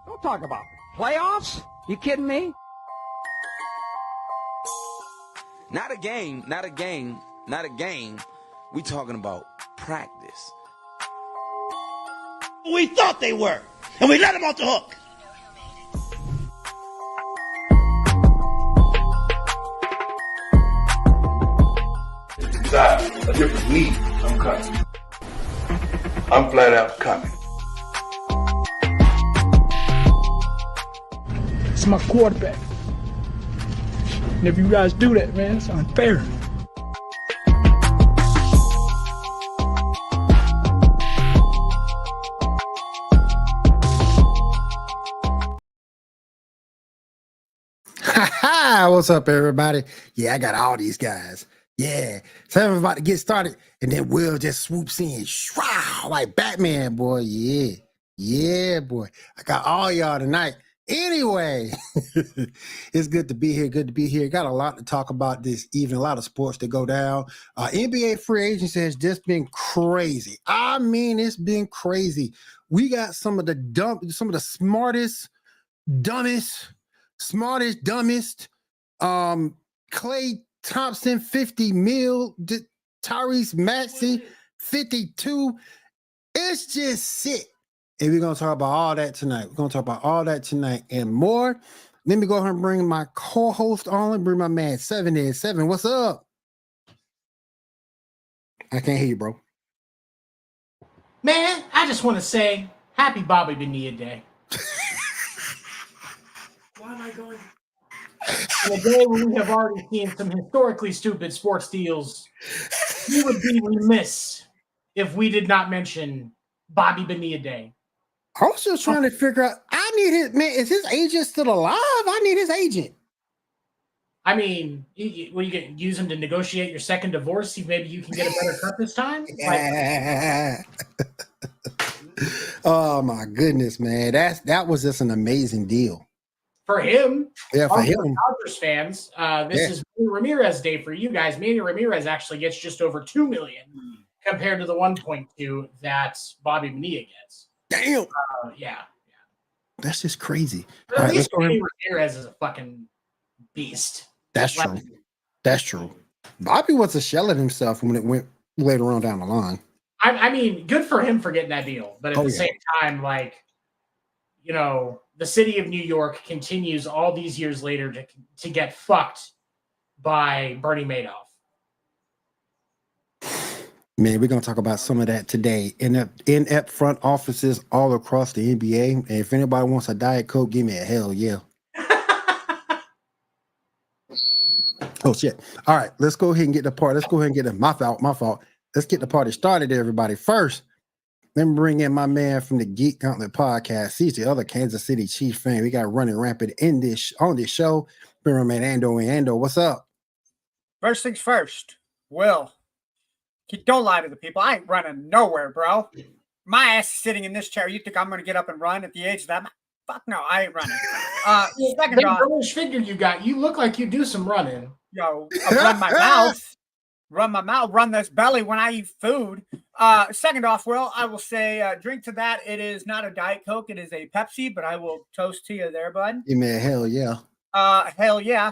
Don't talk about playoffs. You kidding me? Not a game, not a game, not a game. We talking about practice. We thought they were, and we let them off the hook. If you got a different need, I'm coming. I'm flat out coming. It's my quarterback. And if you guys do that, man, it's unfair. What's up, everybody? Yeah, I got all these guys. Yeah. So I'm about to get started, and then Will just swoops in. Shroud, like Batman, boy. Yeah. Yeah, boy. I got all y'all tonight. Anyway, it's good to be here. Good to be here. Got a lot to talk about this evening. A lot of sports to go down. NBA free agency has just been crazy. I mean, it's been crazy. We got some of the smartest, dumbest, Klay Thompson, 50 mil, Tyrese Maxey, 52. It's just sick. And we're going to talk about all that tonight. We're going to talk about all that tonight and more. Let me go ahead and bring my co-host on and bring my man 7. What's up? I can't hear you, bro. Man, I just want to say happy Bobby Bonilla Day. Why am I going? In a day when we have already seen some historically stupid sports deals, we would be remiss if we did not mention Bobby Bonilla Day. I was just trying to figure out, I need his, man, is his agent still alive? I need his agent. I mean, you can use him to negotiate your second divorce. See, maybe you can get a better cut this time. Yeah. Oh my goodness, man. That was just an amazing deal. For him. Yeah, for him. Dodgers fans, this is Manny Ramirez Day for you guys. Manny Ramirez actually gets just over $2 million compared to the 1.2 that Bobby Bonilla gets. Damn. Yeah. That's just crazy. But at least Manny Ramirez is a fucking beast. That's true. That's true. Bobby was a shell of himself when it went later on down the line. I mean, good for him for getting that deal. But at the same time, like, you know, the city of New York continues all these years later to get fucked by Bernie Madoff. Man, we're going to talk about some of that today. In front offices all across the NBA. And if anybody wants a Diet Coke, give me a hell yeah. Oh, shit. All right, let's go ahead and get the party. Let's go ahead and get my fault. Let's get the party started, everybody. First, let me bring in my man from the Geek Gauntlet podcast. He's the other Kansas City Chiefs fan. We got running rampant on this show. Bring my man Ando. What's up? First things first, Will. Don't lie to the people. I ain't running nowhere, bro. My ass is sitting in this chair. You think I'm going to get up and run at the age of that? Fuck no, I ain't running. Second off, which figure you got? You look like you do some running. Yo, I run my mouth, run this belly when I eat food. Second off, Will, I will say drink to that. It is not a Diet Coke. It is a Pepsi, but I will toast to you there, bud. You mean hell yeah. Hell yeah.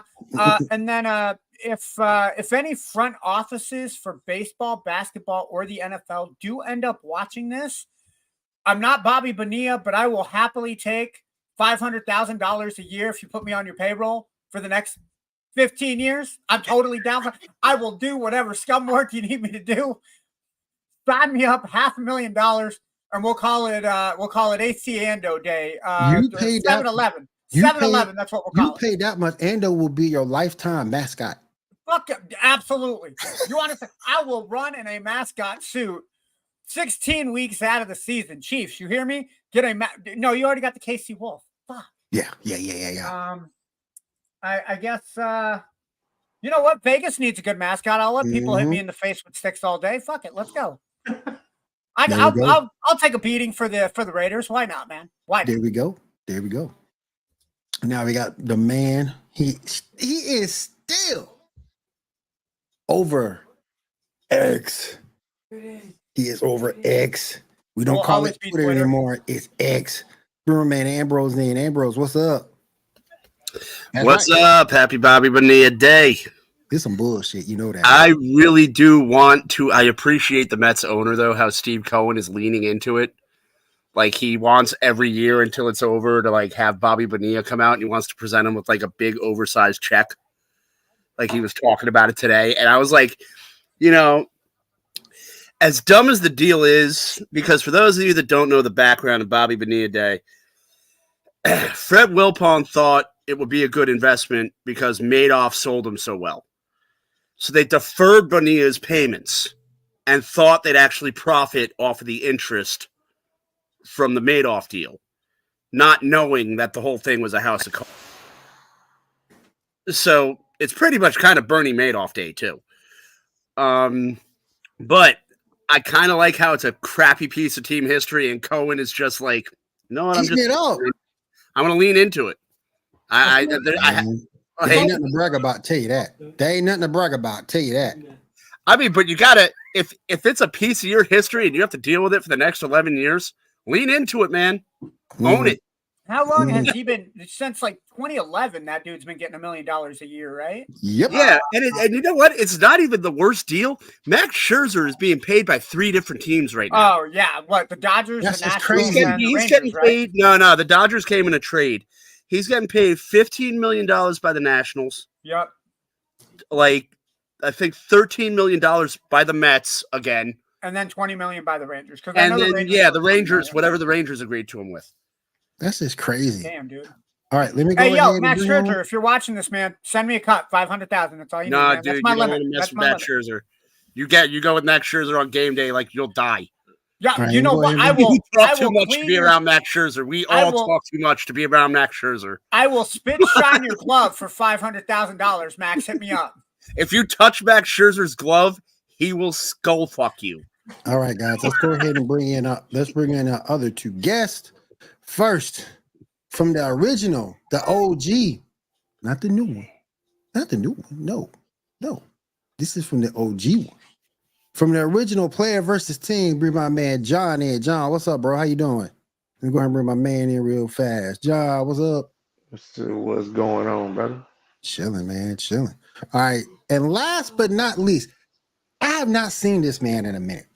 And then if any front offices for baseball, basketball, or the NFL do end up watching this, I'm not Bobby Bonilla, but I will happily take $500,000 a year if you put me on your payroll for the next 15 years. I'm totally down for. I will do whatever scum work you need me to do. Sign me up $500,000, and we'll call it AC Ando Day. You paid that- 7-Eleven. you 7-Eleven. paid- That's what we'll You call it. pay that much, Ando will be your lifetime mascot. Fuck it. Absolutely. You want to say I will run in a mascot suit 16 weeks out of the season. Chiefs, you hear me? Get a no, you already got the KC Wolf. Fuck. Yeah. I guess you know what? Vegas needs a good mascot. I'll let people hit me in the face with sticks all day. Fuck it. Let's go. I'll take a beating for the Raiders. Why not, man? Why not? There we go. Now we got the man. He is still over X. He is over X. We don't Will call always it be Twitter Twitter. anymore. It's X. Remember, man, Ambrose name. Ambrose, what's up? That's What's right. up? Happy Bobby Bonilla Day. This some bullshit. You know that. I really do want to. I appreciate the Mets owner, though, how Steve Cohen is leaning into it. Like, he wants every year until it's over to, like, have Bobby Bonilla come out, and he wants to present him with, like, a big oversized check. Like, he was talking about it today. And I was like, you know, as dumb as the deal is, because for those of you that don't know the background of Bobby Bonilla Day, Fred Wilpon thought it would be a good investment because Madoff sold him so well. So they deferred Bonilla's payments and thought they'd actually profit off of the interest from the Madoff deal, not knowing that the whole thing was a house of cards. So it's pretty much kind of Bernie Madoff Day too. But I kind of like how it's a crappy piece of team history, and Cohen is just like, you know what, I'm going to lean into it. There ain't nothing to brag about. Tell you that. There ain't nothing to brag about. Tell you that. I mean, but you gotta, if it's a piece of your history and you have to deal with it for the next 11 years, lean into it, man. Own it. How long has he been? Since like 2011, that dude's been getting $1 million a year, right? Yep. Yeah, and you know what? It's not even the worst deal. Max Scherzer is being paid by 3 different teams right now. Oh yeah, what the Dodgers? That's the just Nationals, crazy. and the He's Rangers, getting right? paid. No, the Dodgers came in a trade. He's getting paid $15 million by the Nationals. Yep. Like, I think $13 million by the Mets again. And then $20 million by the Rangers. And then, the Rangers, whatever the Rangers agreed to him with. That's just crazy. Damn, dude. All right, let me go Hey, ahead yo, and Max bring on- Scherzer, if you're watching this, man, send me a cut, 500,000. That's all you need. Nah, Man. dude, That's you my don't want limit. to mess That's with my Max limit. Scherzer. You go with Max Scherzer on game day, like you'll die. Yeah, All right, you know go what? ahead. I will. You I talk too will much to clean be your- around Max Scherzer. We I all will- talk too much to be around Max Scherzer. I will spit shine your glove for $500,000. Max, hit me up. If you touch Max Scherzer's glove, he will skull fuck you. All right, guys, let's go ahead and bring in our other 2 guests. First, from the original, the OG, not the new one. Not the new one. No. This is from the OG one. From the original Player versus Team, bring my man John in. John, what's up, bro? How you doing? Let me go ahead and bring my man in real fast. John, what's up? What's going on, brother? Chilling, man, chilling. All right, and last but not least, I have not seen this man in a minute.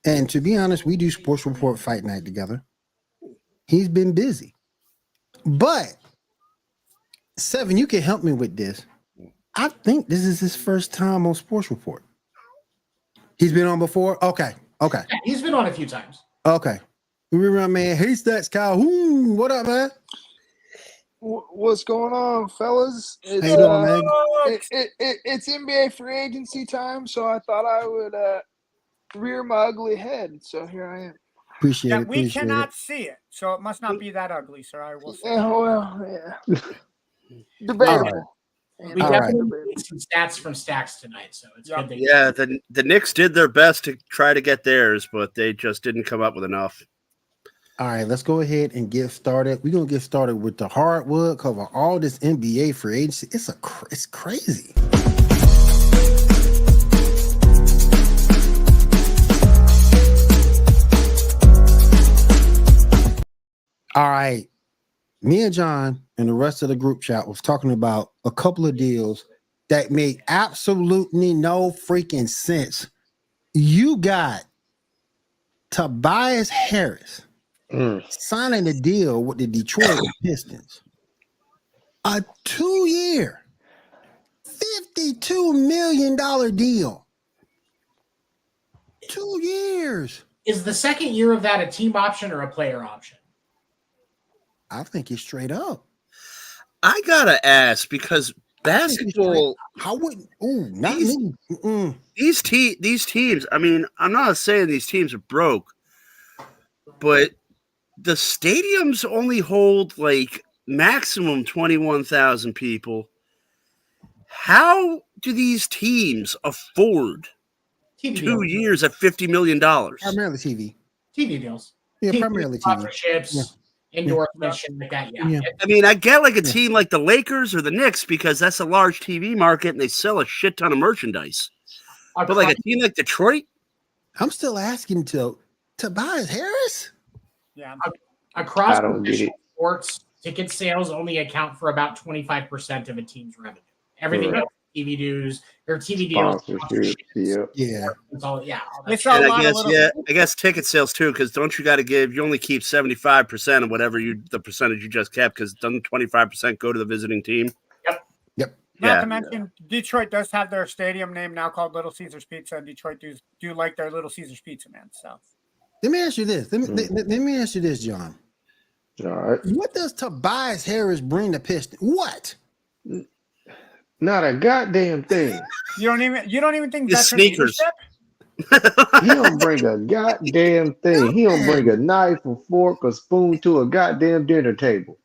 And to be honest, we do Sports Report Fight Night together. He's been busy. But, Seven, you can help me with this. I think this is his first time on Sports Report. He's been on before? Okay. Yeah, he's been on a few times. Okay. Remember my man, Hey Stats Kyle. Ooh, what up, man? What's going on, fellas? It's, How you doing, man? It's NBA free agency time, so I thought I would rear my ugly head. So here I am. Appreciate Yeah, it. we Appreciate cannot it. see it, so it must not be that ugly, sir. I will say. Yeah, well, yeah. Debatable. We All definitely right. need some stats from Stacks tonight, so it's Yep. good. Yeah, the Knicks did their best to try to get theirs, but they just didn't come up with enough. All right, let's go ahead and get started. We're gonna get started with the hardwood, cover all this NBA free agency. It's crazy. All right, me and John and the rest of the group chat was talking about a couple of deals that made absolutely no freaking sense. You got Tobias Harris signing a deal with the Detroit Pistons. A 2-year, $52 million deal. 2 years. Is the second year of that a team option or a player option? I think it's straight up. I gotta ask because basketball. How wouldn't? Ooh, not me. These teams. I mean, I'm not saying these teams are broke, but the stadiums only hold like maximum 21,000 people. How do these teams afford TV 2 deals. years at $50 million? Primarily TV. TV deals. Yeah, TV primarily TV. sponsorships, endorsements, shit like that. Yeah. I mean, I get like a team like the Lakers or the Knicks because that's a large TV market and they sell a shit ton of merchandise. But like a team like Detroit, I'm still asking Tobias Harris. Yeah. Across I don't get it. sports, ticket sales only account for about 25% of a team's revenue. Everything Correct. else, TV dues or TV deals. Sponsorship. Yep. Yeah. It's all, yeah. All that It's shit. a and lot I of guess little. I guess ticket sales too because don't you got to give? You only keep 75% of whatever the percentage you just kept because doesn't 25% go to the visiting team? Not Yeah. to mention, Detroit does have their stadium name now called Little Caesars Pizza, and Detroit do like their Little Caesars Pizza, man. So Let me ask you this. Let me ask you this, John. All right. What does Tobias Harris bring to Pistons? What? Not a goddamn thing. you don't even think His that's sneakers. He don't bring a goddamn thing. He don't bring a knife, a fork, a spoon to a goddamn dinner table.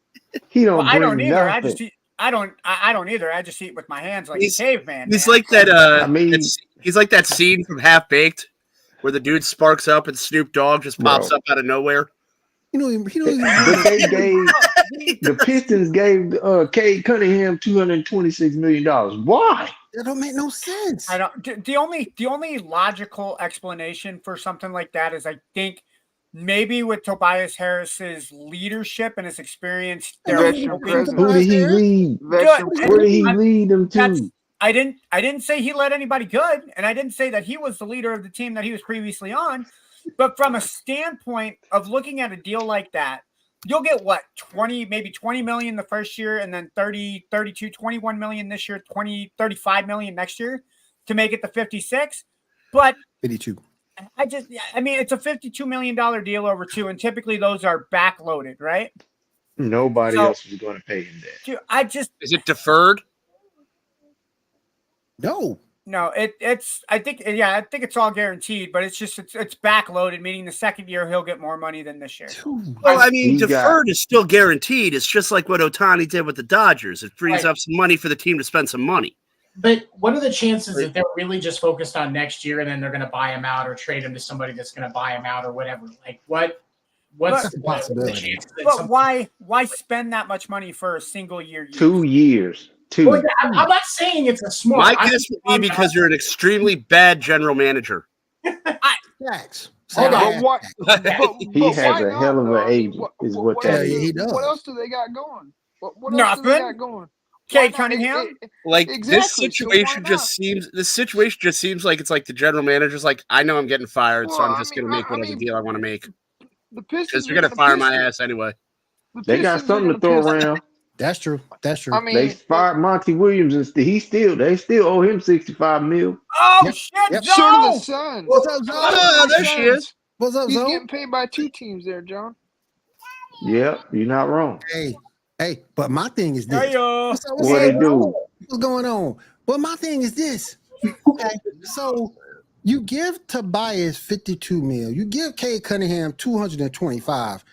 He don't Well, bring I don't either. nothing. I don't either. I just eat with my hands like He's- a caveman. He's man. like that. I mean- He's like that scene from Half Baked where the dude sparks up and Snoop Dogg just pops Bro. up out of nowhere. He don't even. But they gave the Pistons gave Cade Cunningham $226 million. Why? That don't make no sense. I don't. The only logical explanation for something like that is I think maybe with Tobias Harris's leadership and his experience, they're Veteran hoping- presence. Who did he lead? Veteran Good. Where did he lead them That's- to? I didn't say he led anybody good, and I didn't say that he was the leader of the team that he was previously on. But from a standpoint of looking at a deal like that, you'll get what, 20 million the first year, and then 30, 32, 21 million this year, 35 million next year to make it the 56. But 52. I mean, it's a $52 million deal over two, and typically those are backloaded, right? Nobody So- else was going to pay him that. Dude, Is it deferred? No. No, I think it's all guaranteed, but it's backloaded, meaning the second year he'll get more money than this year. Well, I mean, He got- deferred is still guaranteed. It's just like what Ohtani did with the Dodgers. It frees Right. up some money for the team to spend some money. But what are the chances that they're really just focused on next year and then they're going to buy him out or trade him to somebody that's going to buy him out or whatever? Like what's But- the possibility. chances that But some- why spend that much money for a single year? 2 years. Two. Well, I'm not saying it's a smart. My I'm guess just would talking be because you're an extremely bad general manager. Facts. Hold on, Facts. but what? He but has why a not, hell of an though? agent, is what that else is. do- He does. What else do they got going? What else do they Nothing. got going? Cade Why not? Cunningham? Like Exactly, this so why situation not? just seems like it's like the general manager's like, I know I'm getting fired, so Well, I'm just I mean, gonna make I whatever mean, deal I want to make. The Pistons. Because you're gonna fire my ass anyway. They got something to throw around. That's true. That's true. I mean, They fired Monty Williams and they still owe him $65 million. Oh Yep, shit, yep. so do Joe! the Suns. What's up, So Zoe? do the Oh, there she Suns. is. What's up, He's Zoe? getting paid by 2 teams there, John. Yep, you're not wrong. Hey, but my thing is this. Hey, yo. What's up? What they do? What's going on? But my thing is this. Okay, so you give Tobias 52 mil, you give Cade Cunningham 225.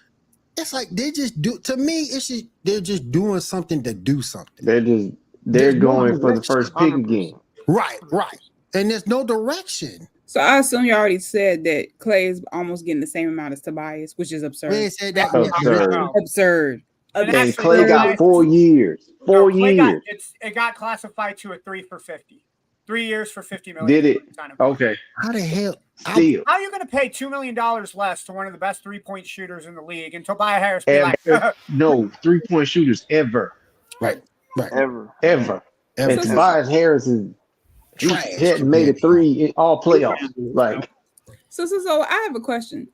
It's like they just do. To me, it's just they're just doing something to do something. They're There's no going for the direction. first pick again. Right. And there's no direction. So I assume you already said that Clay is almost getting the same amount as Tobias, which is absurd. We ain't said that. Absurd. No. Absurd. And And actually, Clay got 4 years. no, 4 Clay years. it got classified to a 3 for 50. 3 years for 50 million. Did it? Okay. How the hell? Still. How are you going to pay $2 million less to one of the best 3-point shooters in the league and Tobias Harris be like, Ever. No 3-point shooters ever. Right. Ever. And Ever. Tobias Harris he Trash. hadn't made a 3 in all playoffs. Like, So I have a question.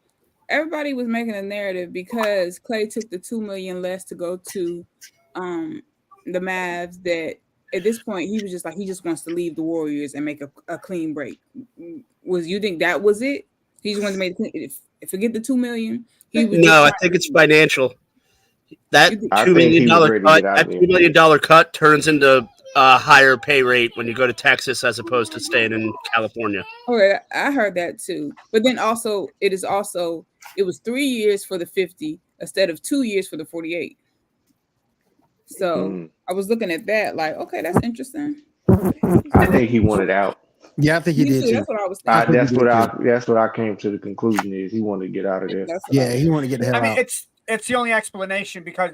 Everybody was making a narrative because Clay took the $2 million less to go to the Mavs that at this point, he was just like he just wants to leave the Warriors and make a clean break. Was you think that was it? He just wanted to make forget the $2 million. No, I think it's financial. That $2 million cut turns into a higher pay rate when you go to Texas as opposed to staying in California. Okay, I heard that too. But then also it was 3 years for the 50 instead of 2 years for the 48. So I was looking at that like, okay, that's interesting. I think he wanted out. Yeah, I think he did too. That's what I was thinking. That's what I came to the conclusion is he wanted to get out of there. Yeah, he wanted to get the hell out. I mean, it's the only explanation because,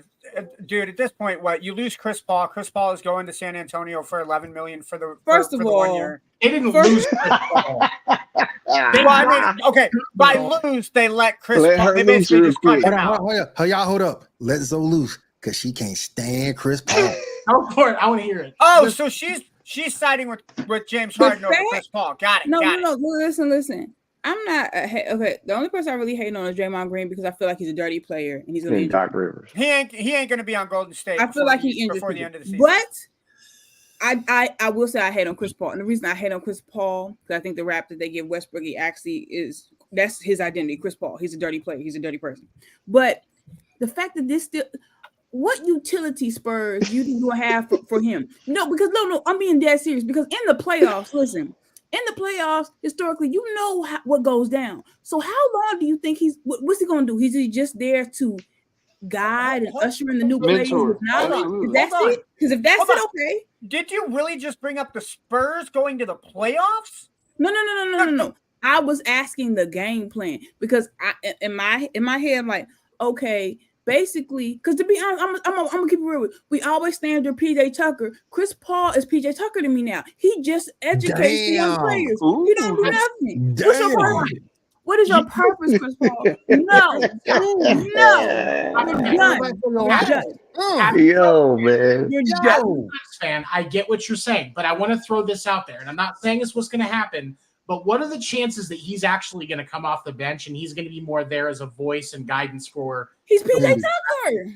dude, at this point, what you lose Chris Paul. Chris Paul is going to San Antonio for $11 million for the first of all 1 year. They didn't lose Chris Paul. By lose, they let Chris Paul. They basically just cut him out. Hold up. Let Zoe loose because she can't stand Chris Paul. Go for it. I want to hear it. Oh, so she's siding with James Harden over Chris Paul. Got it. No. Listen. I'm not okay. The only person I really hate on is Draymond Green because I feel like he's a dirty player and he's gonna be Doc Rivers. He ain't gonna be on Golden State. I feel like he injured before the end of the season. But I will say I hate on Chris Paul, and the reason I hate on Chris Paul because I think the rap that they give Westbrook that's his identity. Chris Paul, he's a dirty player. He's a dirty person. But the fact that this still. What utility Spurs you think you have for him? No, because no, I'm being dead serious. Because in the playoffs, listen, in the playoffs, historically, you know what goes down. So how long do you think what's he going to do? Is he just there to guide and usher in the new players with knowledge? That's it? Because if that's it, okay. Did you really just bring up the Spurs going to the playoffs? No. I was asking the game plan because in my head, I'm like, okay. Basically, because to be honest, I'm gonna keep it real. We always stand under PJ Tucker. Chris Paul is PJ Tucker to me now. He just educates young players. He don't do nothing. What's your purpose? What is your purpose, Chris Paul? No. Yo, man. You're done. Fan, I get what you're saying, but I want to throw this out there, and I'm not saying it's what's going to happen. But what are the chances that he's actually going to come off the bench and he's going to be more there as a voice and guidance for? He's PJ Tucker.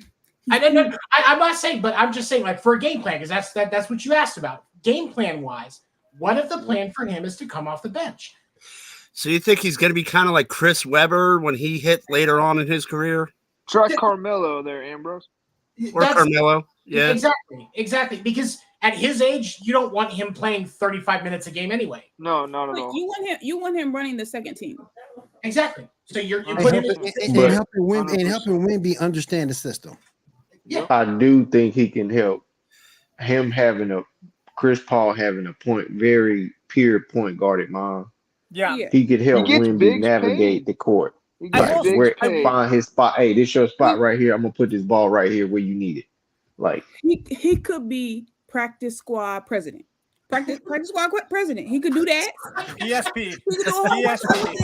I'm not saying, but I'm just saying, like for a game plan, because that's what you asked about. Game plan wise, what if the plan for him is to come off the bench? So you think he's going to be kind of like Chris Webber when he hit later on in his career? Try Carmelo there, Ambrose. Or Carmelo, yeah, exactly. Because at his age, you don't want him playing 35 minutes a game anyway. No, not at all. You want him running the second team. Exactly. So you're putting him and helping Wemby understand the system. Yeah. I do think he can help him having Chris Paul having a very pure point guarded mind. Yeah. He could help Wemby navigate the court. Find his spot. Hey, this your spot right here. I'm gonna put this ball right here where you need it. Like he could be practice squad president. Practice squad president. He could do that. ESP. He could do a whole bunch of things.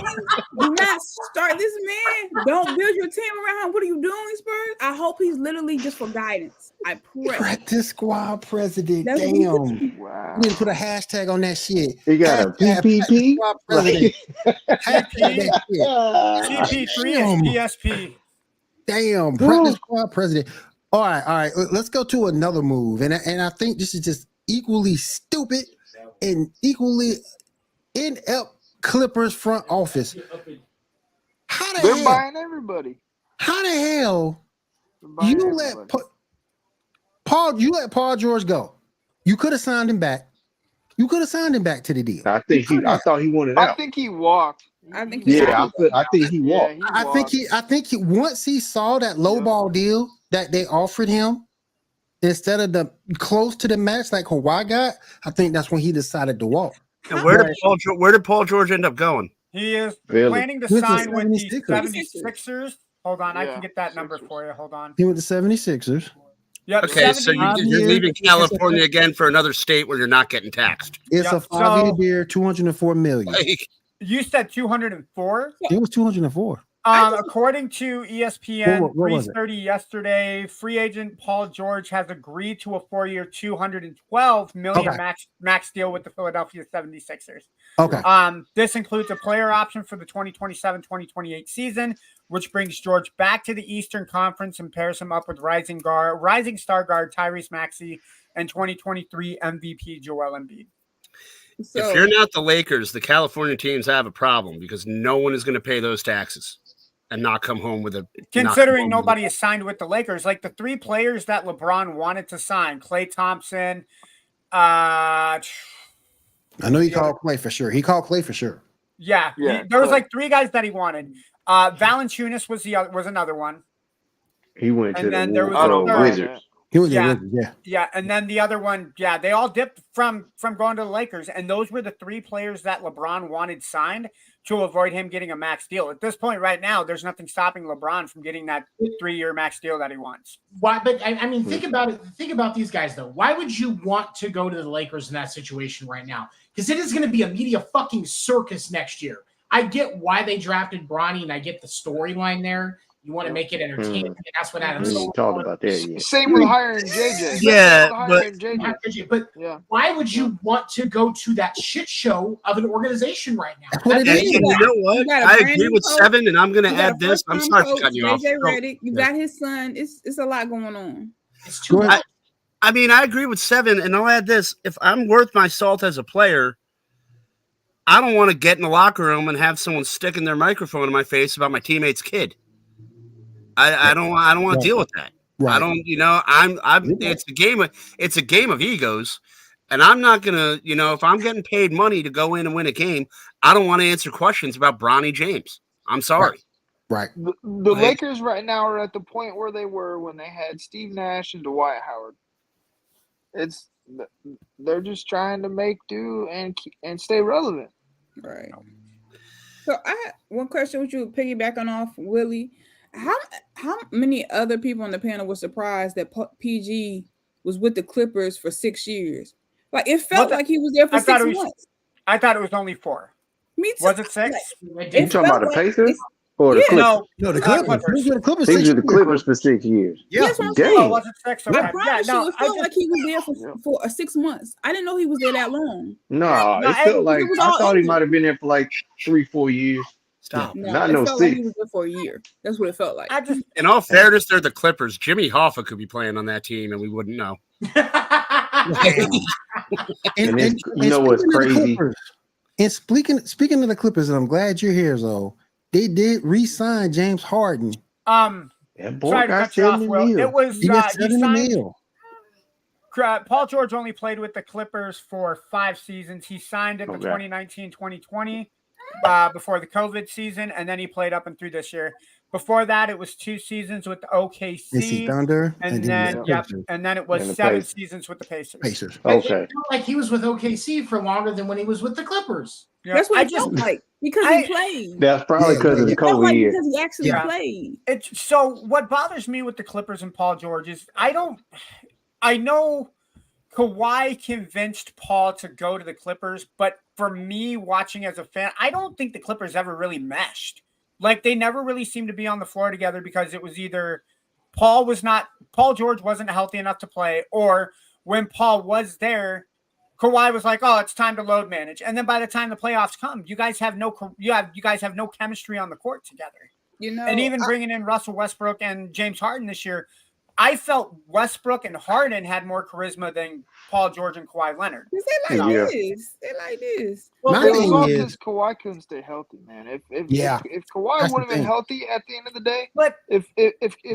Do not start this man. Don't build your team around him. What are you doing, Spurs? I hope he's literally just for guidance. I pray. Practice squad president. That's Damn. Wow. You need to put a hashtag on that shit. He got a PPP. CP3 is ESP. Damn. Practice squad president. All right. Let's go to another move. And I think this is just equally stupid and equally inept Clippers front office. They're buying everybody. How the hell you let Paul George go? You could have signed him back. You could have signed him back to the deal. I thought he wanted out. I think he walked. I think he walked. I think he once he saw that lowball deal that they offered him instead of the close to the max like Kawhi got, I think that's when he decided to walk. And where did Paul George end up going? He is Really? planning to sign with the 76ers. Hold on, I can get that number for you. Hold on. He went to 76ers. Yep, okay, so you're leaving California again for another state where you're not getting taxed. It's a 5-year deal, $204 million. You said 204? It was 204. According to ESPN, What was it? 3:30 yesterday, free agent Paul George has agreed to a 4-year, $212 million Okay. max deal with the Philadelphia 76ers. Okay. This includes a player option for the 2027-2028 season, which brings George back to the Eastern Conference and pairs him up with rising star guard Tyrese Maxey and 2023 MVP Joel Embiid. So, If you're not the Lakers, the California teams have a problem because no one is going to pay those taxes and not come home with a. Considering nobody is signed with the Lakers, like the 3 players that LeBron wanted to sign, Klay Thompson. I know he called Clay for sure. He called Clay for sure. Yeah, Yeah, there was Klay. like 3 guys that he wanted. Valanciunas was another one. He went to And the then there was another- Wizards. He was Yeah. a Wizard, yeah. Yeah, and then the other one, yeah, they all dipped from going to the Lakers, and those were the 3 players that LeBron wanted signed to avoid him getting a max deal. At this point, right now, there's nothing stopping LeBron from getting that 3-year max deal that he wants. Why? But I mean, think about it. Think about these guys though. Why would you want to go to the Lakers in that situation right now? Because it is going to be a media fucking circus next year. I get why they drafted Bronny, and I get the storyline there. You want to make it entertaining, and that's what Adam We Silver ain't talked about that yet. Same with hiring JJ. Yeah, Same with but- hiring JJ. But Yeah. why would you want to go to that shit show of an organization right now? what it And, is. and you know what? got a I brand agree new with coach. 7, and I'm going to You got add a this. I'm first-time sorry for coach, cutting you off. JJ Go. Redick. You got his son. It's a lot going on. It's too Go ahead. much. I mean, I agree with 7, and I'll add this. If I'm worth my salt as a player, I don't want to get in the locker room and have someone sticking their microphone in my face about my teammate's kid. I don't want Right. to deal with that. Right. I don't, I'm it's a game of egos. And I'm not gonna, if I'm getting paid money to go in and win a game, I don't want to answer questions about Bronny James. I'm sorry. Right. The Like- Lakers right now are at the point where they were when they had Steve Nash and Dwight Howard. They're just trying to make do and stay relevant. Right. So I had one question with you, piggybacking off Willie. How many other people on the panel were surprised that PG was with the Clippers for 6 years? Like it felt like he was there for 6 months. I thought it was only 4. Me too. Was it 6? Like, You it talking about felt the like Pacers it's- or the Yeah. Clippers? No, the Clippers. He was with the Clippers. He was 6 with the years. Clippers for 6 years. Yeah. That's what I'm saying. Oh, Dang. was it 6? I Okay. Yeah, promise no, you, it felt like he was there for 6 months. I didn't know he was there that long. No, No, it felt it like was I all thought he over. might have been there for like 3-4 years. Stop. No, Not it no felt like 6. he was there for a year. That's what it felt like. I just In all fairness, they're the Clippers. Jimmy Hoffa could be playing on that team, and we wouldn't know. And it's- you know what's speaking of the crazy? Clippers, and speaking of the Clippers, and I'm glad you're here, Zoe. They did re-sign James Harden. That boy sorry to got cut you off, 70 Will. mil. It was He got he 70 signed mil. Paul George only played with the Clippers for 5 seasons. He signed in the Okay. 2019-2020 before the COVID season, and then he played up and through this year. Before that, it was 2 seasons with the OKC, AC Thunder, and then then the Pacers. and then it was And the 7 Pacers. seasons with the Pacers. Pacers. But it Okay. felt like he was with OKC for longer than when he was with the Clippers. Yeah, That's what I it just felt like because I- he played. That's probably Yeah, because of yeah. the It felt COVID like year. because he actually Yeah. played. It's so what bothers me with the Clippers and Paul George is I know Kawhi convinced Paul to go to the Clippers, but for me watching as a fan, I don't think the Clippers ever really meshed. Like they never really seemed to be on the floor together because it was either Paul George wasn't healthy enough to play, or when Paul was there, Kawhi was like, "Oh, it's time to load manage." And then by the time the playoffs come, you guys have no chemistry on the court together. You know, And even bringing in Russell Westbrook and James Harden this year, I felt Westbrook and Harden had more charisma than Paul George and Kawhi Leonard. they like Yeah. this. They like this. My It was thing all is- because Kawhi couldn't stay healthy, man. If Yeah. Kawhi That's would the have been thing. healthy at the end of the day, But if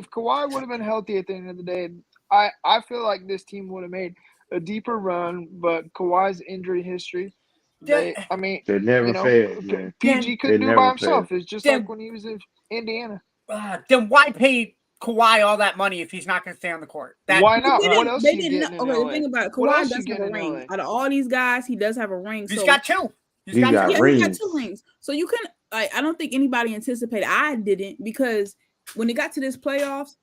Kawhi would have been healthy at the end of the day, I feel like this team would have made a deeper run. But Kawhi's injury history, Then- They never you know, failed, man. PG couldn't They do it by never himself. It's just Then- like when he was in Indiana. then why pay Kawhi all that money if he's not going to stay on the court? Why not? They What didn't- else they you didn't getting know- in okay, the LA? thing about it, What Kawhi else does you have a getting in ring. LA? Out of all these guys, he does have a ring. He's so got 2. He's got yeah, he's got rings. 2 rings. So you can I don't think anybody anticipated. I didn't, because when it got to this playoffs,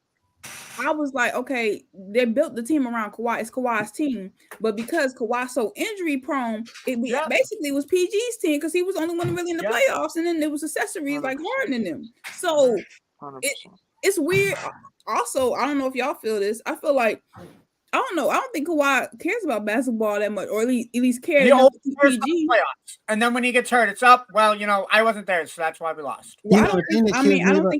I was like, okay, they built the team around Kawhi. It's Kawhi's team, but because Kawhi's so injury prone, basically was PG's team because he was the only one really in the playoffs, and then there was accessories 100%. Like Harden and them. So it's weird. Also, I don't know if y'all feel this. I feel like I don't know. I don't think Kawhi cares about basketball that much, or at least cares. He always cares about the playoffs, and then when he gets hurt, it's up. Well, I wasn't there, so that's why we lost. Well, I don't think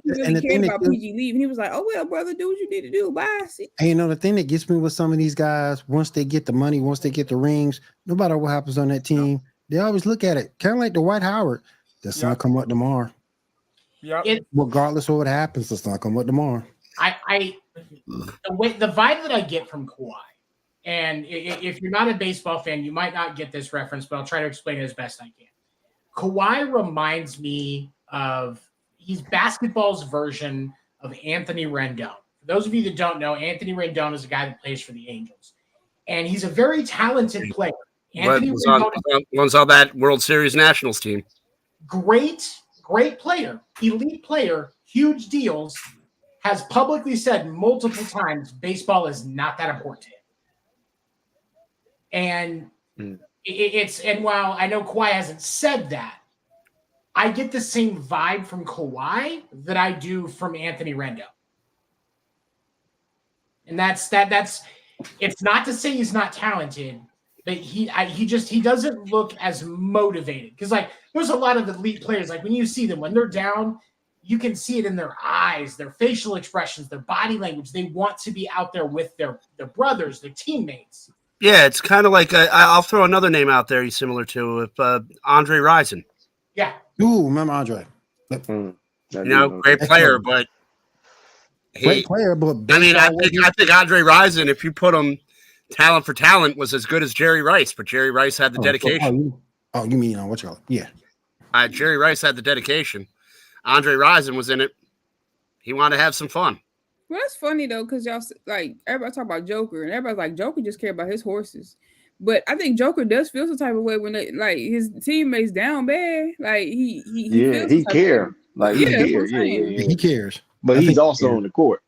he really cared about PG leaving. He was like, "Oh well, brother, do what you need to do. Bye." And the thing that gets me with some of these guys, once they get the money, once they get the rings, no matter what happens on that team, they always look at it kind of like the Dwight Howard. The sun come up tomorrow. Yeah. Regardless of what happens, the sun come up tomorrow. The vibe that I get from Kawhi, and if you're not a baseball fan, you might not get this reference, but I'll try to explain it as best I can. Kawhi reminds me of he's basketball's version of Anthony Rendon. For those of you that don't know, Anthony Rendon is a guy that plays for the Angels, and he's a very talented player. Anthony Rendon was on that World Series Nationals team. Great player, elite player, huge deals. Has publicly said multiple times baseball is not that important to him. And and while I know Kawhi hasn't said that, I get the same vibe from Kawhi that I do from Anthony Rendon. And that's it's not to say he's not talented, but he doesn't look as motivated. Because there's a lot of elite players, when you see them when they're down, you can see it in their eyes, their facial expressions, their body language. They want to be out there with their brothers, their teammates. Yeah, it's kind of like I'll throw another name out there. He's similar to Andre Rison. Yeah. Ooh, remember Andre? Great player, but great player, but I think Andre Rison, if you put him talent for talent, was as good as Jerry Rice, but Jerry Rice had the dedication. You mean what you call it? Yeah. Jerry Rice had the dedication. Andre Rison was in it. He wanted to have some fun. Well, that's funny though, because y'all everybody talk about Joker, and everybody's like Joker just care about his horses. But I think Joker does feel some type of way when his teammates down bad. He cares. He cares. But he's also on the court.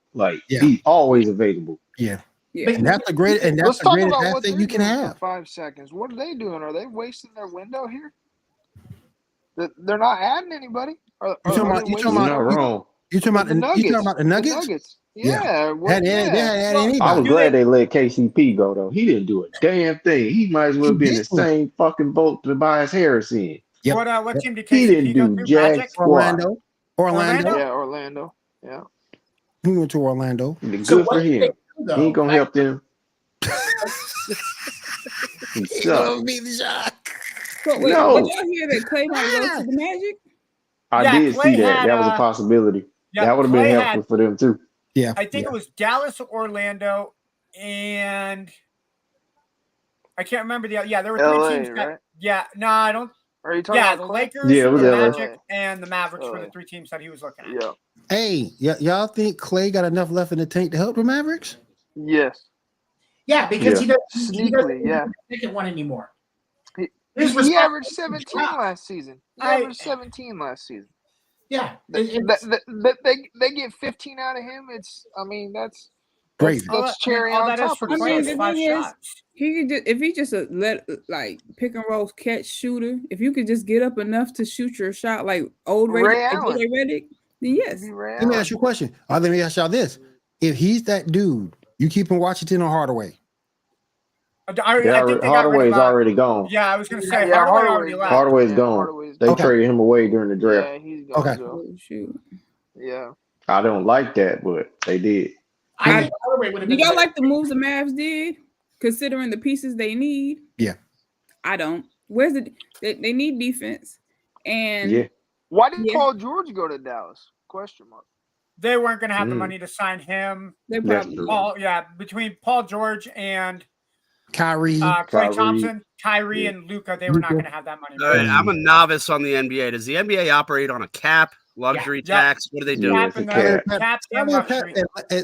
He's always available. Yeah. And that's a great asset you can have. 5 seconds. What are they doing? Are they wasting their window here? They're not adding anybody. You're talking about the Nuggets? Yeah. I was glad they let KCP go though. He didn't do a damn thing. He might as well be in the same fucking boat Tobias Harris in. Yep. What team did KCP he didn't do jack squat. Orlando. Yeah, Orlando. Yeah. He went to Orlando. Good for him. He ain't gonna help them. He sucks. So wait, did y'all hear that Clay might go to the Magic? I did see that. That was a possibility. That would have been helpful for them too. Yeah. I think it was Dallas, Orlando, and I can't remember the other. Yeah, there were three teams. Right? I don't. Are you talking about the Lakers, it was the LA. Magic, and the Mavericks were the three teams that he was looking at. Yeah. Hey, y'all think Clay got enough left in the tank to help the Mavericks? Yes. Yeah, because he doesn't Sneakily, second one anymore. He averaged 17 last season. Yeah, they get 15 out of him. That's crazy. That's cherry on top. For the 5 shots. He could if he just pick and roll catch shooter. If you could just get up enough to shoot your shot like old Ray Redick, then yes. Let me ask you a question. Let me ask y'all this: if he's that dude, you keep him Washington or Hardaway? Hardaway's already gone. Yeah, I was going to say Hardaway already left. Hardaway's gone. They traded him away during the draft. Yeah, he's gone. Okay. Oh, shoot. Yeah. I don't like that, but they did. I think Hardaway would have Do been. y'all like the moves the Mavs did, considering the pieces they need? Yeah. I don't. Where's they need defense, and why did Paul George go to Dallas? Question mark. They weren't going to have the money to sign him. They probably between Paul George and Kyrie, Klay Thompson, Kyrie, and Luka, they were not going to have that money. Right, I'm a novice on the NBA. Does the NBA operate on a cap, luxury tax? What do they do?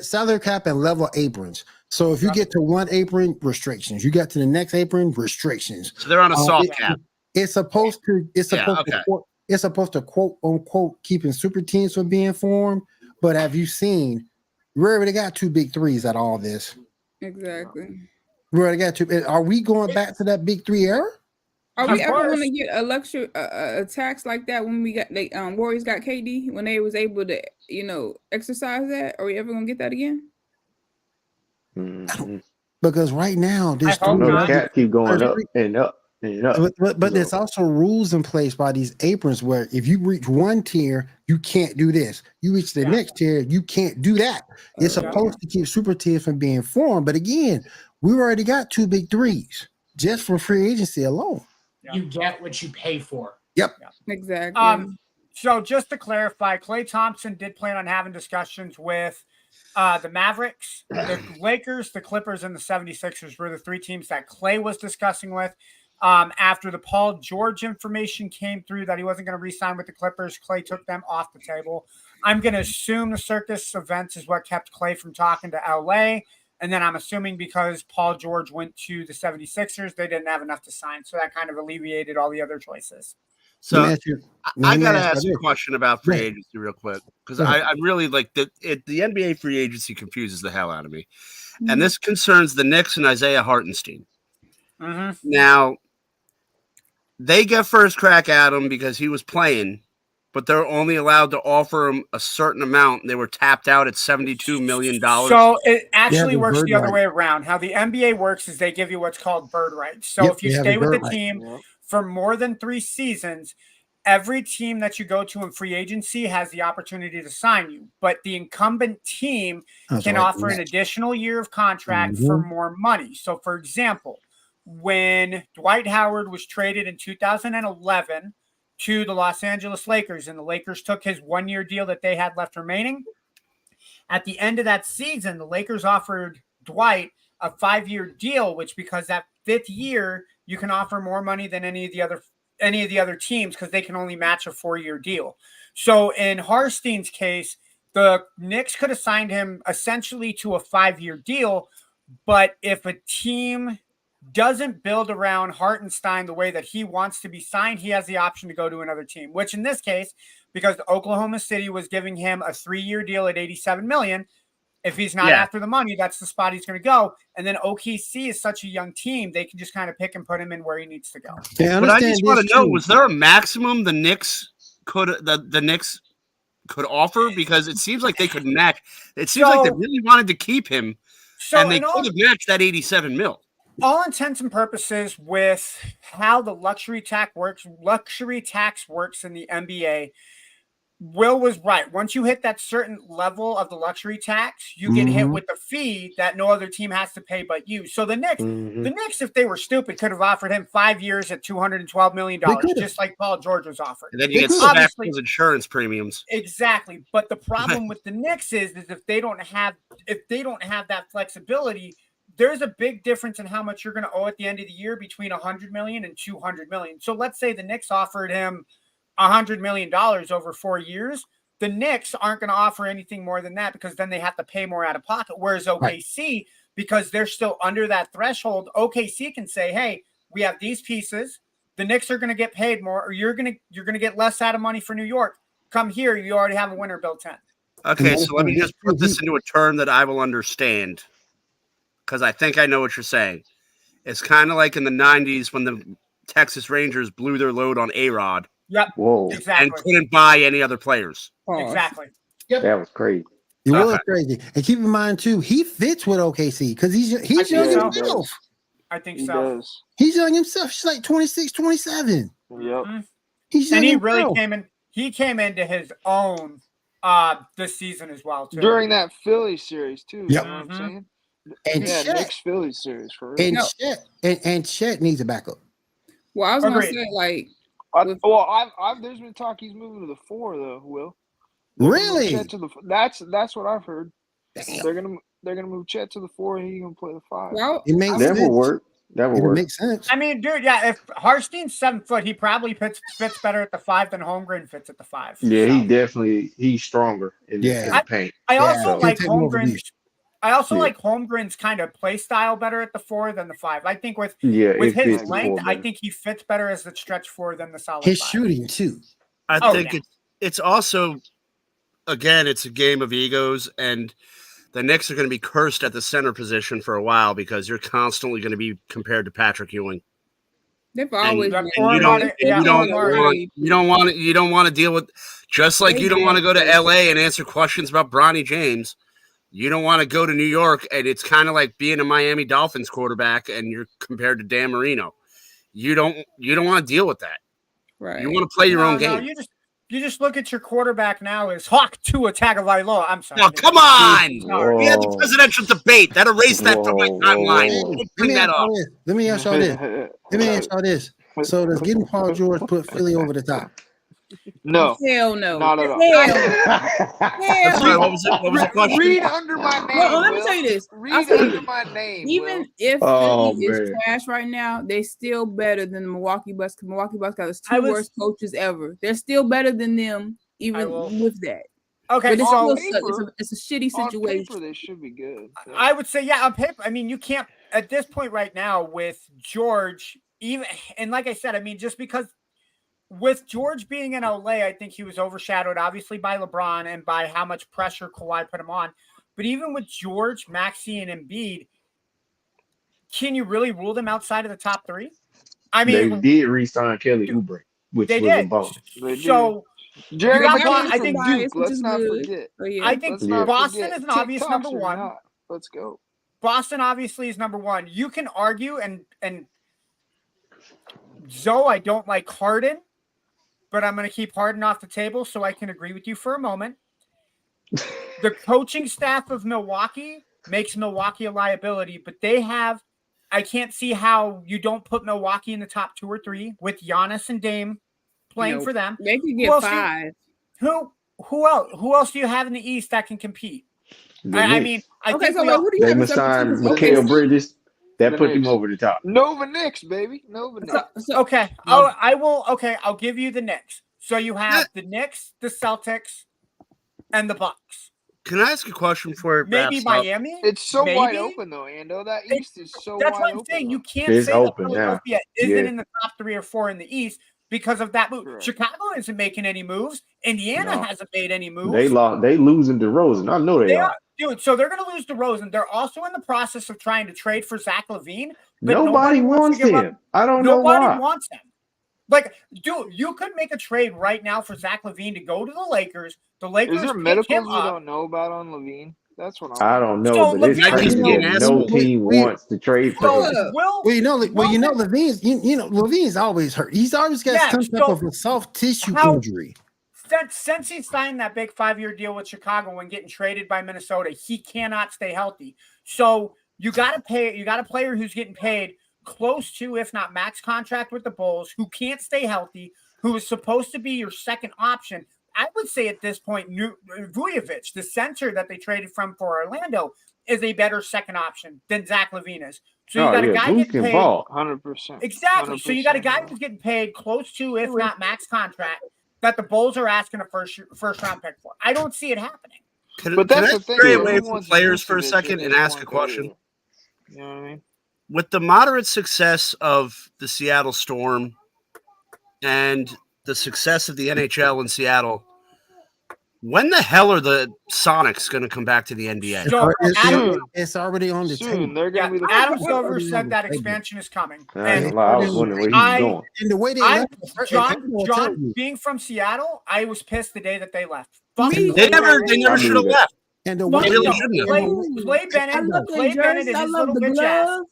Salary cap and level aprons. So if you get to one apron, restrictions. You get to the next apron, restrictions. So they're on a soft cap. It's supposed to quote unquote keeping super teams from being formed. But have you seen We already got 2 big threes out of all this. Exactly. We already got 2. Are we going back to that big 3 era? Are we Of ever course. going to get a luxury a tax like that when we got the Warriors got KD when they was able to exercise that? Are we ever going to get that again? Mhm. Because right now there's I hope No, not. cap keep going up Three- and up and up. But there's So, also rules in place by these aprons where if you reach one tier, you can't do this. You reach the Yeah. next tier, you can't do that. It's Okay. supposed to keep super tiers from being formed. But again, we already got 2 big threes just from free agency alone. You get what you pay for. Exactly. So just to clarify, Klay Thompson did plan on having discussions with the Mavericks, the Lakers, the Clippers, and the 76ers were the 3 teams that Klay was discussing with. After the Paul George information came through that he wasn't going to re-sign with the Clippers, Klay took them off the table. I'm going to assume the circus events is what kept Klay from talking to LA. And then I'm assuming because Paul George went to the 76ers, they didn't have enough to sign. So that kind of alleviated all the other choices. So Let me ask you- I let me gotta ask you ask a this. question about free Go ahead. agency real quick because Go ahead. I really like the NBA free agency confuses the hell out of me, Mhm. and this concerns the Knicks and Isaiah Hartenstein. Mm-hmm. Now they get first crack at him because he was playing, but they're only allowed to offer him a certain amount. And they were tapped out at $72 million. So it actually the works bird the other right. way around. How the NBA works is they give you what's called bird rights. So Yep, if you they have a stay with the bird right. team Yep. for more than 3 seasons, every team that you go to in free agency has the opportunity to sign you. But the incumbent team That's can right. offer an additional year of contract for more money. So, for example, when Dwight Howard was traded in 2011 to the Los Angeles Lakers, and the Lakers took his 1-year deal that they had left remaining, at the end of that season, the Lakers offered Dwight a 5-year deal, which because that 5th year, you can offer more money than any of the other teams because they can only match a 4-year deal. So in Harstein's case, the Knicks could have signed him essentially to a 5-year deal, but if a team doesn't build around Hartenstein the way that he wants to be signed, he has the option to go to another team, which in this case, because Oklahoma City was giving him a 3-year deal at $87 million, if he's not after the money, that's the spot he's going to go. And then OKC is such a young team, they can just kind of pick and put him in where he needs to go. Yeah, But I understand just want this to know: too. was there a maximum the Knicks could offer? Because it seems like they could match. It seems like they really wanted to keep him, and they could have matched that 87 mil. All intents and purposes, with how the luxury tax works in the NBA, Will was right. Once you hit that certain level of the luxury tax, you get hit with the fee that no other team has to pay but you. So the Knicks, if they were stupid, could have offered him 5 years at $212 million, just like Paul George was offered. And then you get slapped with insurance premiums. Exactly. But the problem with the Knicks is if they don't have that flexibility, there's a big difference in how much you're going to owe at the end of the year between $100 million and $200 million. So let's say the Knicks offered him $100 million over 4 years. The Knicks aren't going to offer anything more than that because then they have to pay more out of pocket. Whereas OKC, because they're still under that threshold, OKC can say, "Hey, we have these pieces. The Knicks are going to get paid more, or you're going to get less out of money for New York. Come here, you already have a winner built in." Okay, so let me just put this into a term that I will understand, because I think I know what you're saying. It's kind of like in the 90s when the Texas Rangers blew their load on A-Rod. Yep. Whoa. Exactly. And couldn't buy any other players. Exactly. That was crazy. It was crazy. And keep in mind too, he fits with OKC because he's young himself. I think He so. does. He's young himself. He's like 26, 27. Yep. He's young And he himself. really came into his own this season as well too. During that Philly series too. Yep. You know what I'm saying? And Yeah, Chet, Knicks Philly series for real. and Chet needs a backup. Well, I was gonna Agreed. say like There's been talk he's moving to the 4 though. Will Really? Chet to the that's what I've heard. Damn. They're gonna move Chet to the 4 and he's gonna play the 5. well, It makes That sense. will work. That will It work. makes sense. I mean, dude, yeah. If Harstein's 7 foot, he probably fits better at the 5 than Holmgren fits at the 5. Yeah, So. he's stronger in the paint. I also Yeah. like He'll take more of a Holmgren's. beast. I also Yeah. like Holmgren's kind of play style better at the 4 than the 5. I think with Yeah, it his fits the length, 4 I better. think he fits better as the stretch 4 than the solid His 5. shooting too. I think it's also, again, it's a game of egos. And the Knicks are going to be cursed at the center position for a while because you're constantly going to be compared to Patrick Ewing. They've always been. You don't want to deal with, just like you don't want to go to LA and answer questions about Bronny James. You don't want to go to New York, and it's kind of like being a Miami Dolphins quarterback and you're compared to Dan Marino. You don't want to deal with that. Right. You want to play your own game. You just look at your quarterback now as Hawk Tua Tagovailoa. I'm sorry. Oh, come on. We had the presidential debate. That erased that from my timeline. Bring that up. Let me ask y'all this. So does getting Paul George put Philly over the top? No. Hell no. Not at all. Hell no. What was the question? Read under my name. Well, let me tell you this. Read under my name. Even if Philly is trash right now, they're still better than the Milwaukee Bucks. Because Milwaukee Bucks got the two worst coaches ever. They're still better than them, even with that. Okay, but so it's a shitty situation. On paper, they should be good. Yeah. I would say, on paper. I mean, you can't at this point right now with George. And like I said, I mean, just because with George being in LA, I think he was overshadowed obviously by LeBron and by how much pressure Kawhi put him on. But even with George, Maxey, and Embiid, can you really rule them outside of the top three? I mean, they did re-sign Kelly Oubre, which was a bonus. So Jerry, I think Duke. Let's not forget. I think Boston is an obvious number one. Let's go. Boston obviously is number one. You can argue and Zoe, I don't like Harden, but I'm going to keep Harden off the table so I can agree with you for a moment. The coaching staff of Milwaukee makes Milwaukee a liability, but I can't see how you don't put Milwaukee in the top 2 or 3 with Giannis and Dame playing for them. They could get 5. Who else do you have in the East that can compete? I mean, I think they signed Mikal Bridges. That put him over the top. Nova Knicks, baby. Nova Knicks. Okay. I will. Okay, I'll give you the Knicks. So you have the Knicks, the Celtics, and the Bucks. Can I ask a question for maybe Miami? It's so wide open though, Ando. That East is so wide open. That's what I'm saying. You can't say open, Philadelphia isn't in the top 3 or 4 in the East because of that move. Right. Chicago isn't making any moves. Indiana hasn't made any moves. They losing DeRozan. I know they are. Dude, so they're going to lose DeRozan. They're also in the process of trying to trade for Zach LaVine. But nobody wants him. I don't know why. Nobody wants him. Like, dude, you could make a trade right now for Zach LaVine to go to the Lakers. The Lakers. Is there medicals you don't know about on LaVine? That's what I don't know, but it's crazy. No team wants to trade for him. Levine's always hurt. He's always got some type of a soft tissue injury. Since he signed that big 5-year deal with Chicago and getting traded by Minnesota, he cannot stay healthy. So you got a player who's getting paid close to, if not max contract with the Bulls, who can't stay healthy, who is supposed to be your second option. I would say at this point, Vujovic, the center that they traded from for Orlando, is a better second option than Zach LaVine is. So you got a guy getting paid 100%. Exactly. So you got a guy who's getting paid close to, if not max contract, that the Bulls are asking a first round pick for. I don't see it happening. But that's the thing. Stray away from players for a second and ask a question. You know what I mean? With the moderate success of the Seattle Storm and the success of the NHL in Seattle, when the hell are the Sonics going to come back to the NBA? So it's already on the table. They're going to be Adam Silver said that expansion is coming. I was wondering where he was going. And the way they John, being from Seattle, I was pissed the day that they left. They never should have left. And the Clay way Bennett and his little bitch ass.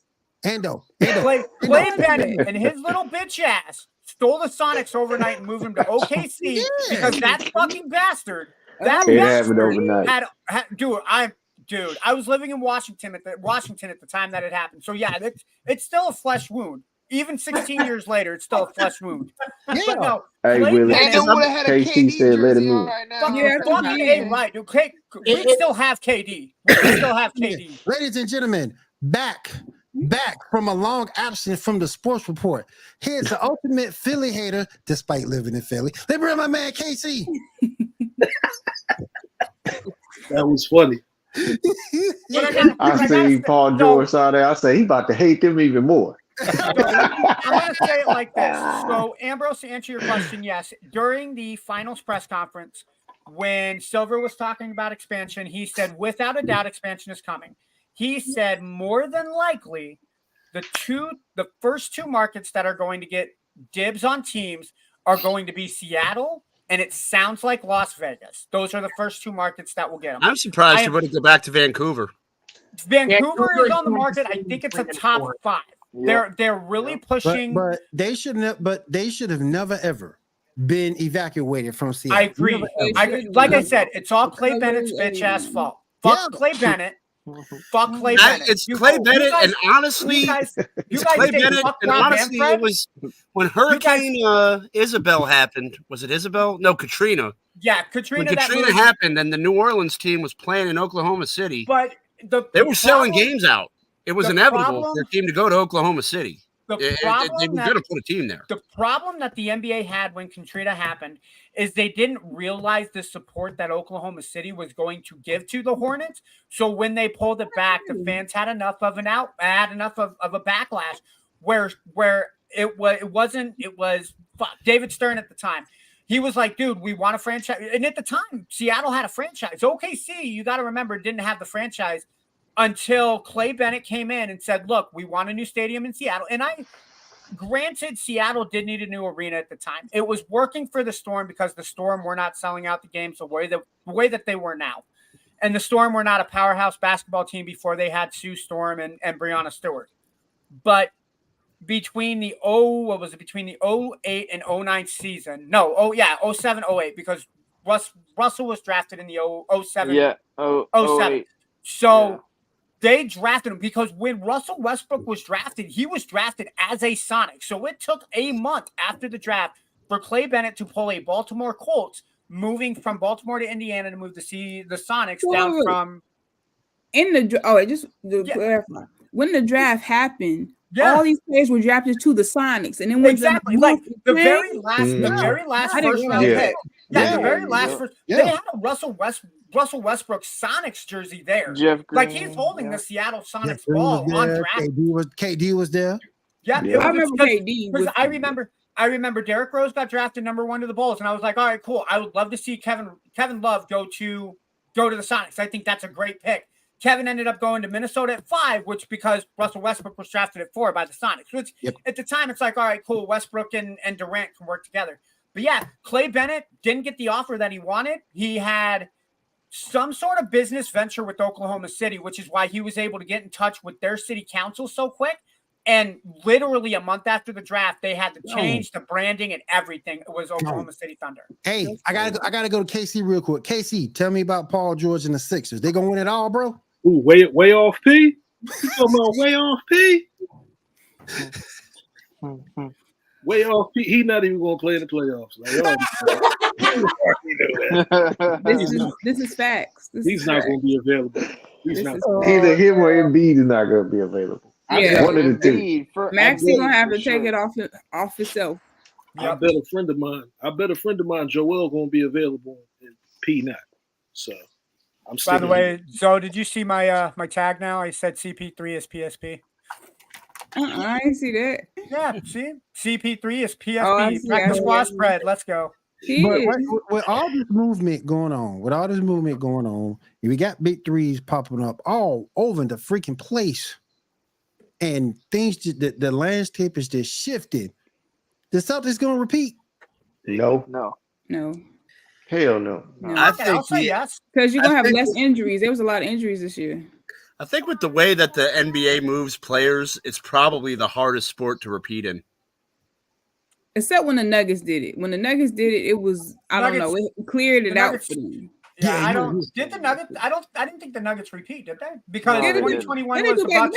Clay Bennett and his little bitch ass stole the Sonics overnight and moved them to OKC because that fucking bastard. That bastard overnight. I was living in Washington at the time that it happened. So yeah, it's still a flesh wound. Even 16 years later, it's still a flesh wound. But no, hey, Willie, KC said let him in. Right, okay. We still have KD. Ladies and gentlemen, back from a long absence from the sports report. Here's the ultimate Philly hater, despite living in Philly. Let me bring my man KC. That was funny. I see Paul George out there. I say he about to hate them even more. I'm going to say it like this. So, Ambrose, to answer your question, yes. During the finals press conference, when Silver was talking about expansion, he said, without a doubt, expansion is coming. He said more than likely the first two markets that are going to get dibs on teams are going to be Seattle, and it sounds like Las Vegas. Those are the first two markets that will get them. I'm surprised you wouldn't go back to Vancouver. Vancouver is on the market. I think it's a top 5. Yeah. They're really pushing. But they shouldn't have. But they should have never ever been evacuated from Seattle. I agree. I said, it's all Clay Bennett's bitch ass fault. Fuck Clay Bennett. Fuck Clay Bennett. It's Clay Bennett, and honestly, it's Clay Bennett, and honestly, it was when Hurricane Isabel happened. Was it Isabel? No, Katrina. Yeah, Katrina. When Katrina happened, and the New Orleans team was playing in Oklahoma City, but they were selling games out. It was inevitable for their team to go to Oklahoma City. They were going to put a team there. The problem that the NBA had when Katrina happened is they didn't realize the support that Oklahoma City was going to give to the Hornets. So when they pulled it back, the fans had enough of a backlash where it was David Stern at the time. He was like, dude, we want a franchise. And at the time, Seattle had a franchise. OKC, you got to remember, didn't have the franchise until Clay Bennett came in and said, look, we want a new stadium in Seattle. And granted, Seattle did need a new arena at the time. It was working for the Storm because the Storm were not selling out the games the way that they were now. And the Storm were not a powerhouse basketball team before they had Sue Storm and Breanna Stewart. But between the 08 and 09 season, 07, 08, because Russell was drafted in the 07. Yeah, 07. So they drafted him because when Russell Westbrook was drafted, he was drafted as a Sonic. So it took a month after the draft for Clay Bennett to pull a Baltimore Colts, moving from Baltimore to Indiana to move to see the Sonics down from. When the draft happened, all these players were drafted to the Sonics, and then when the very last first round pick. The very last first. They had a Russell Westbrook Sonics jersey there. Jeff Green, he's holding the Seattle Sonics ball on draft. KD was there. Yeah, I remember KD. I remember Derrick Rose got drafted #1 to the Bulls, and I was like, all right, cool. I would love to see Kevin Love go to the Sonics. I think that's a great pick. Kevin ended up going to Minnesota at 5, which because Russell Westbrook was drafted at 4 by the Sonics, which at the time it's like, all right, cool. Westbrook and Durant can work together. But yeah, Clay Bennett didn't get the offer that he wanted. He had some sort of business venture with Oklahoma City, which is why he was able to get in touch with their city council so quick. And literally a month after the draft, they had to change the branding and everything. It was Oklahoma City Thunder. Hey, I gotta go to KC real quick. KC, tell me about Paul George and the Sixers. They gonna win it all, bro? Ooh, way off P. You talking about way off P? Way off P. He not even gonna play in the playoffs. This is facts. He's not gonna be available. Either him or Embiid is not gonna be available. Yeah, one of the two. Maxie gonna have to take it off himself. I bet a friend of mine, Joel, gonna be available and P not. So I'm. By the way, Zoe, did you see my my tag now? I said CP3 is PSP. I didn't see that. Yeah, see, CP3 is PSP. Practice squash spread. Let's go. But with all this movement going on, we got big threes popping up all over the freaking place. And things, the landscape is just shifted. The Celtics going to repeat? No. Hell no. I'll say yes. Because you're going to have less injuries. There was a lot of injuries this year. I think with the way that the NBA moves players, it's probably the hardest sport to repeat in. Except when the Nuggets did it. When the Nuggets did it, it was, don't know, it cleared it out for them. Yeah, I didn't think the Nuggets repeat, did they? Because 2021 was the Bucks.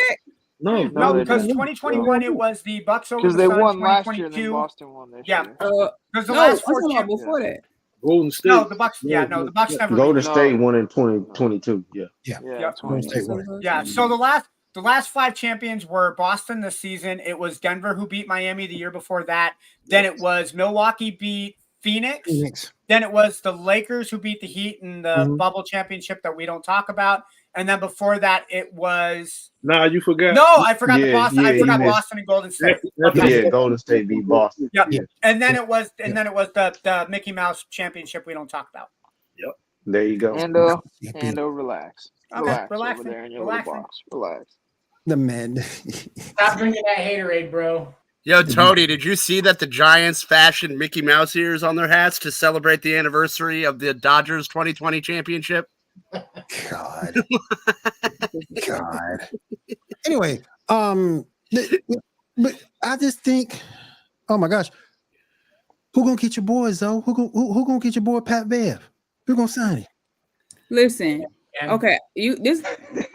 No, because 2021 it was the Bucks over because they won last year, and then Boston won this year. Because the last 4 before that. Golden State. No, the Bucks. Yeah, no, the Bucks never. Golden State won in 2022. Yeah. So the last 5 champions were Boston this season. It was Denver who beat Miami the year before that. Then it was Milwaukee beat Phoenix. Then it was the Lakers who beat the Heat in the bubble championship that we don't talk about. And then before that, it was. Nah, you forgot. No, I forgot the Boston. I forgot Boston and Golden State. Yeah, Golden State beat Boston. Yep. And then it was the Mickey Mouse championship we don't talk about. There you go. Ando, relax. Okay, Relax over there in your little box. Relax. The man. Stop drinking that haterade, bro. Yo, Tony, did you see that the Giants fashioned Mickey Mouse ears on their hats to celebrate the anniversary of the Dodgers 2020 championship? God. God. Anyway, but I just think, oh my gosh, who gonna get your boys though? Who gonna get your boy Pat Bev? Who gonna sign him? Listen, okay, I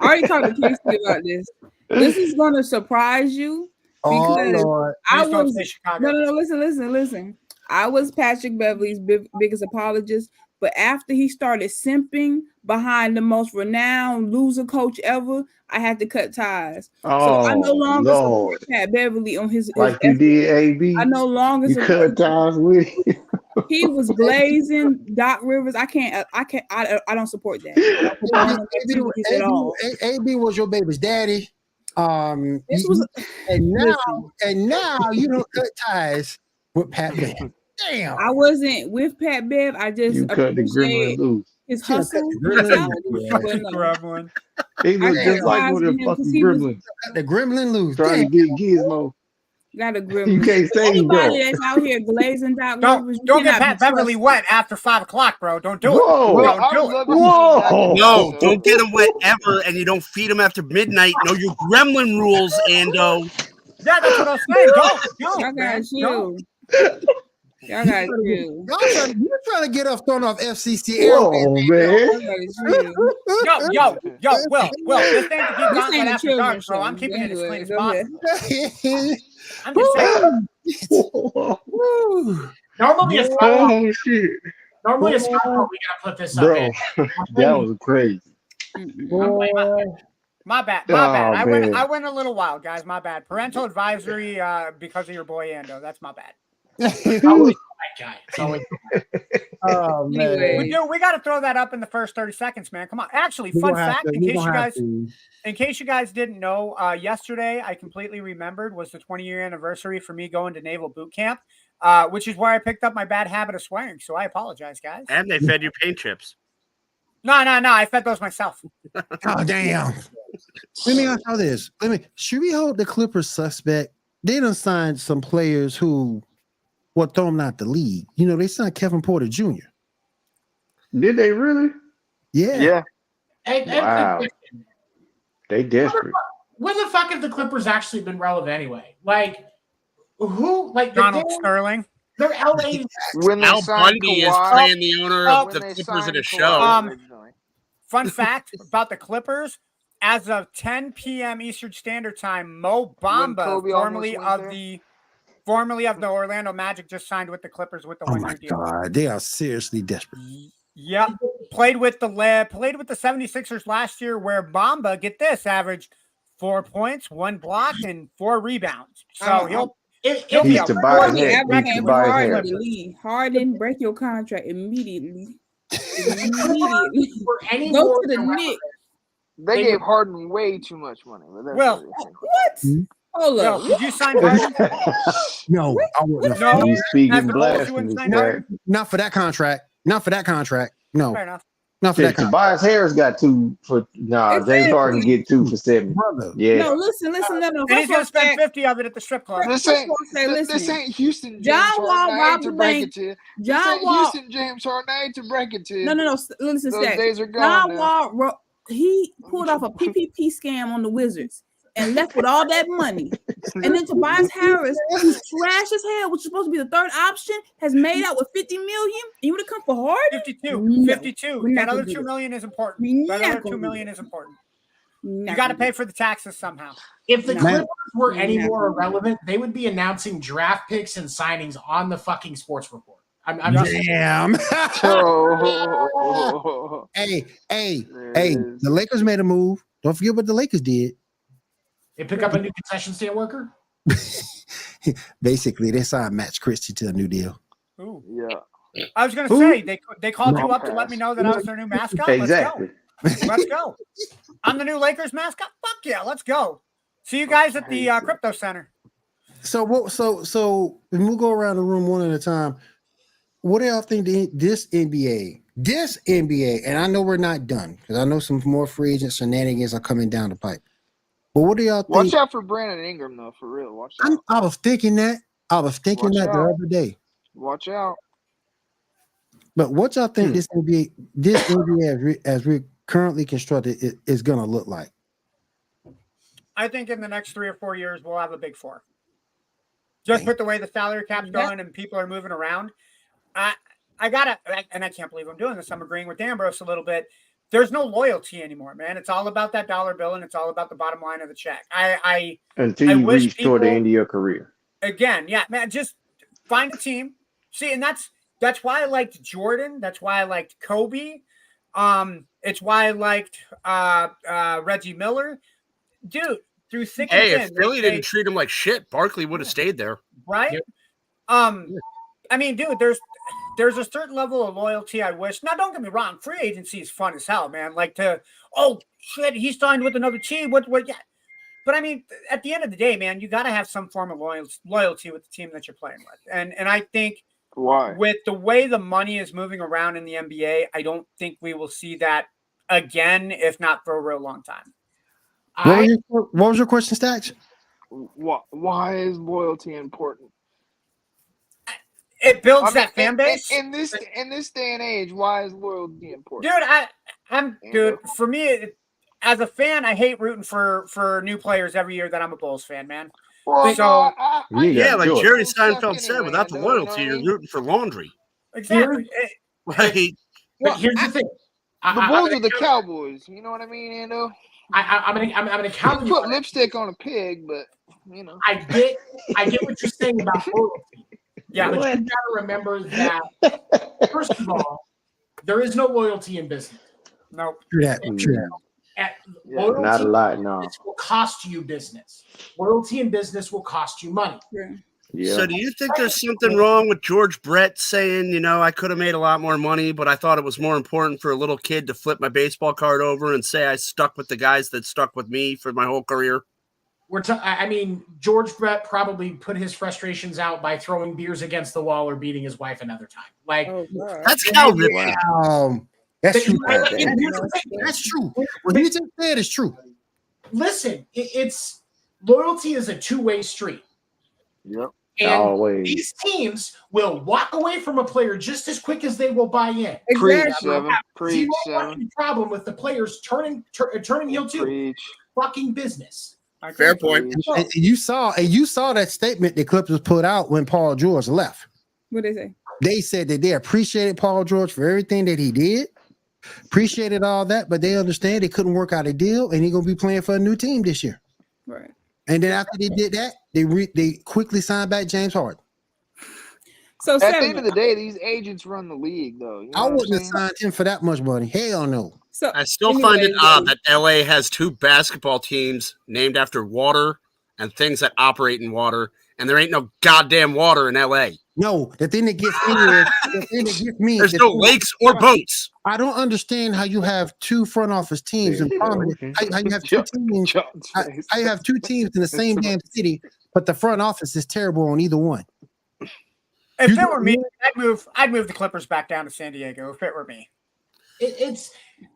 already talked to Casey about this. This is gonna surprise you because Lord. I was no, listen. I was Patrick Beverly's biggest apologist, but after he started simping behind the most renowned loser coach ever, I had to cut ties. So I no longer support Pat Beverly on his like you did, AB. I no longer you cut ties with him. He was glazing Doc Rivers. I don't support that. AB was your baby's daddy. This was and now you don't cut ties with Pat Bev. Damn. I wasn't with Pat Bev. I just you cut the gremlin loose. His hustle. He was just like one of the fucking gremlins. The gremlin loose. Trying to get Gizmo. Got a gremlin. You can't say anybody that's out here glazing Doc Rivers. Don't get Pat Beverly wet after 5 o'clock, bro. Don't do it. Whoa. Don't do it. Whoa. No, don't get him wet ever, and you don't feed him after midnight. Know your gremlin rules, Ando. Yeah, that's what I'm saying. Don't. Y'all got you. Y'all got you. You're trying to get us thrown off FCC Airways, man. Yo, Will, this ain't to keep talking about after dark, bro. I'm keeping it as clean as possible. I'm just saying. Normally it's Normally it's we gotta put this up. Bro, that was crazy. My bad. Oh, I went a little wild, guys. My bad. Parental advisory because of your boy Ando. That's my bad. Always that guy. It's always Oh man. We got to throw that up in the first 30 seconds, man. Come on. Actually, fun fact, in case you guys didn't know, yesterday I completely remembered was the 20-year anniversary for me going to Naval Boot Camp, which is where I picked up my bad habit of swearing. So I apologize, guys. And they fed you paint chips. No. I fed those myself. Oh damn. Let me ask you this. Should we hold the Clippers suspect? They done signed some players who throw them out the league. You know, they signed Kevin Porter Jr. Did they really? Yeah. Wow. They desperate. When the fuck have the Clippers actually been relevant anyway? Like, who? Like Donald Sterling. They're LA. When Al Bundy is playing the owner of the Clippers at a show. Fun fact about the Clippers: as of 10 p.m. Eastern Standard Time, Mo Bamba, formerly of the Orlando Magic, just signed with the Clippers with the 1-year deal. Oh my God, they are seriously desperate. Yep, played with the 76ers last year, where Bamba, get this, averaged 4 points, 1 block, and 4 rebounds. So he'll be a Harden, break your contract immediately. For any Go to the Knicks. They gave Harden way too much money. What? Hold up. Did you sign Harden? No, I wouldn't. No. He's speaking blasphemy. Not for that contract. Not for that contract. No. Fair enough. Not for that contract. Tobias Harris got 2 for. James Harden get 2 for 7. Brother. Yeah. No, listen. And he's gonna spend 50 of it at the strip club. This ain't Houston. John Wall robbed the bank. John Wall. Houston James Harden. I hate to break it to you. No. Listen, those days are gone. John Wall. He pulled off a PPP scam on the Wizards and left with all that money. And then Tobias Harris, who's trash as hell, which is supposed to be the third option, has made out with $50 million. You would have come for Harden? 52. That other $2 million is important. That other $2 million is important. You got to pay for the taxes somehow. If the Clippers were any more irrelevant, they would be announcing draft picks and signings on the fucking sports report. I'm just damn. Hey, the Lakers made a move. Don't forget what the Lakers did. They pick up a new concession stand worker. Basically, they signed Max Christie to a new deal. Ooh. Yeah. I was going to say, they called you up to let me know that I was their new mascot. Exactly. Let's go. I'm the new Lakers mascot. Fuck yeah, let's go. See you guys at the Crypto Center. So we'll go around the room one at a time. what do y'all think this NBA, and I know we're not done because I know some more free agent shenanigans are coming down the pipe. But what do y'all think? Watch out for Brandon Ingram, though, for real. Watch out. I was thinking that. Watch the out. other day. Watch out. But what y'all think this NBA as we currently constructed is going to look like? I think in the next 3 or 4 years we'll have a big four. Just with the way the salary cap's going and people are moving around. I gotta, and I can't believe I'm doing this. I'm agreeing with Ambrose a little bit. There's no loyalty anymore, man. It's all about that dollar bill and it's all about the bottom line of the check. Until you reach toward the end of your career. Again, yeah, man, just find a team. See, and that's why I liked Jordan. That's why I liked Kobe. It's why I liked Reggie Miller. Dude, through thick and thin. If Philly didn't treat him like shit, Barkley would have stayed there. Right? I mean, dude, there's a certain level of loyalty I wish. Now, don't get me wrong, free agency is fun as hell, man. Like oh shit, he signed with another team. What yeah. But I mean, at the end of the day, man, you got to have some form of loyalty with the team that you're playing with. And I think with the way the money is moving around in the NBA, I don't think we will see that again, if not for a real long time. What was your question, Stacks? Why is loyalty important? It builds that fan base. In this day and age, why is loyalty important? Dude, dude, for me, as a fan, I hate rooting for new players every year that I'm a Bulls fan, man. Well, so like Jerry Seinfeld said, without the loyalty, you're rooting for laundry. Exactly. Right. But here's the thing. The Bulls are the Cowboys. You know what I mean, Ando? I'm gonna counter you. Put lipstick on a pig, but you know. I get what you're saying about loyalty. Yeah, but you gotta remember that first of all, there is no loyalty in business. No. True that. Loyalty not a lot, no. Will cost you business. Loyalty in business will cost you money. Yeah. So do you think there's something wrong with George Brett saying, I could have made a lot more money, but I thought it was more important for a little kid to flip my baseball card over and say I stuck with the guys that stuck with me for my whole career? I mean, George Brett probably put his frustrations out by throwing beers against the wall or beating his wife another time. Like that's Cal Ripken. That's true. That's true. What he just said is true. Listen, it's loyalty is a two-way street. Yep. And always. These teams will walk away from a player just as quick as they will buy in. Preach, zero problem with the players turning heel to fucking business. Fair point. And you saw that statement the Clippers put out when Paul George left. What did they say? They said that they appreciated Paul George for everything that he did, appreciated all that, but they understand they couldn't work out a deal, and he's gonna be playing for a new team this year. Right. And then after they did that, they quickly signed back James Harden. So at the end of the day, these agents run the league, though. I wouldn't have signed him for that much money. Hell no. So I still find it odd that LA has two basketball teams named after water and things that operate in water, and there ain't no goddamn water in LA. No, the thing that gets me is there's no lakes or boats. I don't understand how you have two front office teams in Providence. How you have two teams? How you have two teams in the same damn city, but the front office is terrible on either one. If it were me, I'd move the Clippers back down to San Diego. If it were me,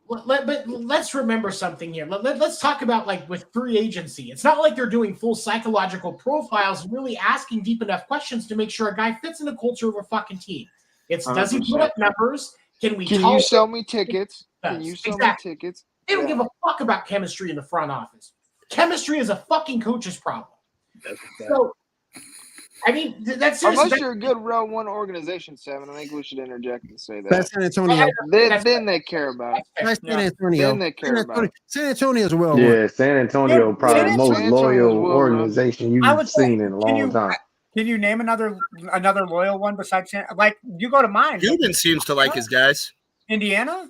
but let's remember something here. Let's talk about like with free agency. It's not like they're doing full psychological profiles and really asking deep enough questions to make sure a guy fits in the culture of a fucking team. It's 100%. Does he put up numbers? Can you sell me tickets? Can you sell me tickets? They don't give a fuck about chemistry in the front office. Chemistry is a fucking coach's problem. So, I mean, that's unless you're a good row one organization, Seven. I think we should interject and say that. That's San Antonio. Then they care about it. That's San Antonio. Then they care about it. San Antonio's well. Yeah, San Antonio probably the most loyal organization you've seen in a long time. Can you name another loyal one besides like you go to mine? Cuban seems to like his guys. Indiana,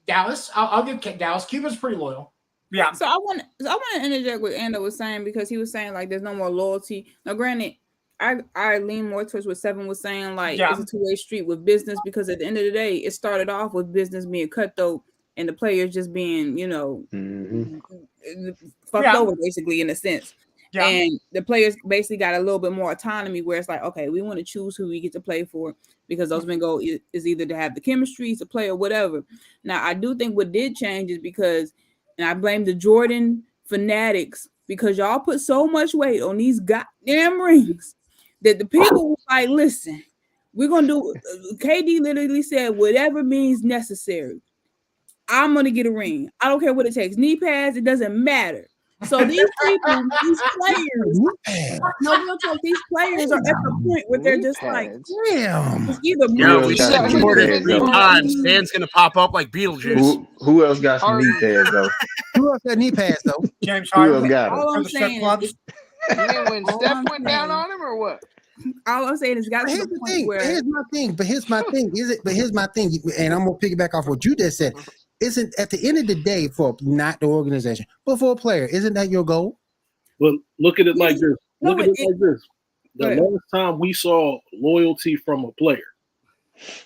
Dallas. I'll give Dallas. Cuba's pretty loyal. Yeah. So I want to interject what Ando was saying because he was saying like there's no more loyalty. Now, granted, I lean more towards what Seven was saying. Like it's a two-way street with business because at the end of the day, it started off with business being cutthroat and the players just being fucked over basically in a sense. Yeah. And the players basically got a little bit more autonomy where it's like, okay, we want to choose who we get to play for because those men go is either to have the chemistry to play or whatever. Now, I do think what did change is because, and I blame the Jordan fanatics because y'all put so much weight on these goddamn rings that the people were like, listen, we're going to do, KD literally said, whatever means necessary. I'm going to get a ring. I don't care what it takes. Knee pads, it doesn't matter. So these people, these players, no real talk, these players are at the point where they're just like, damn. It's either Yo, money we got said some Jordan pads, 3 though. times. Stan's gonna pop up like Beetlejuice. Who else got some knee pads though? Who else got knee pads though? James Who else Harden. got them? all For I'm the strip saying clubs. is, You mean when all Steph I'm went down saying- on him or what? all I'm saying is got But to here's the the point thing. where Here's my thing. But here's my thing. Here's my thing. And I'm gonna piggyback off what you just said. Isn't at the end of the day for not the organization, but for a player, isn't that your goal? But look at it like this. No, Look at it like this. The Go ahead. last time we saw loyalty from a player,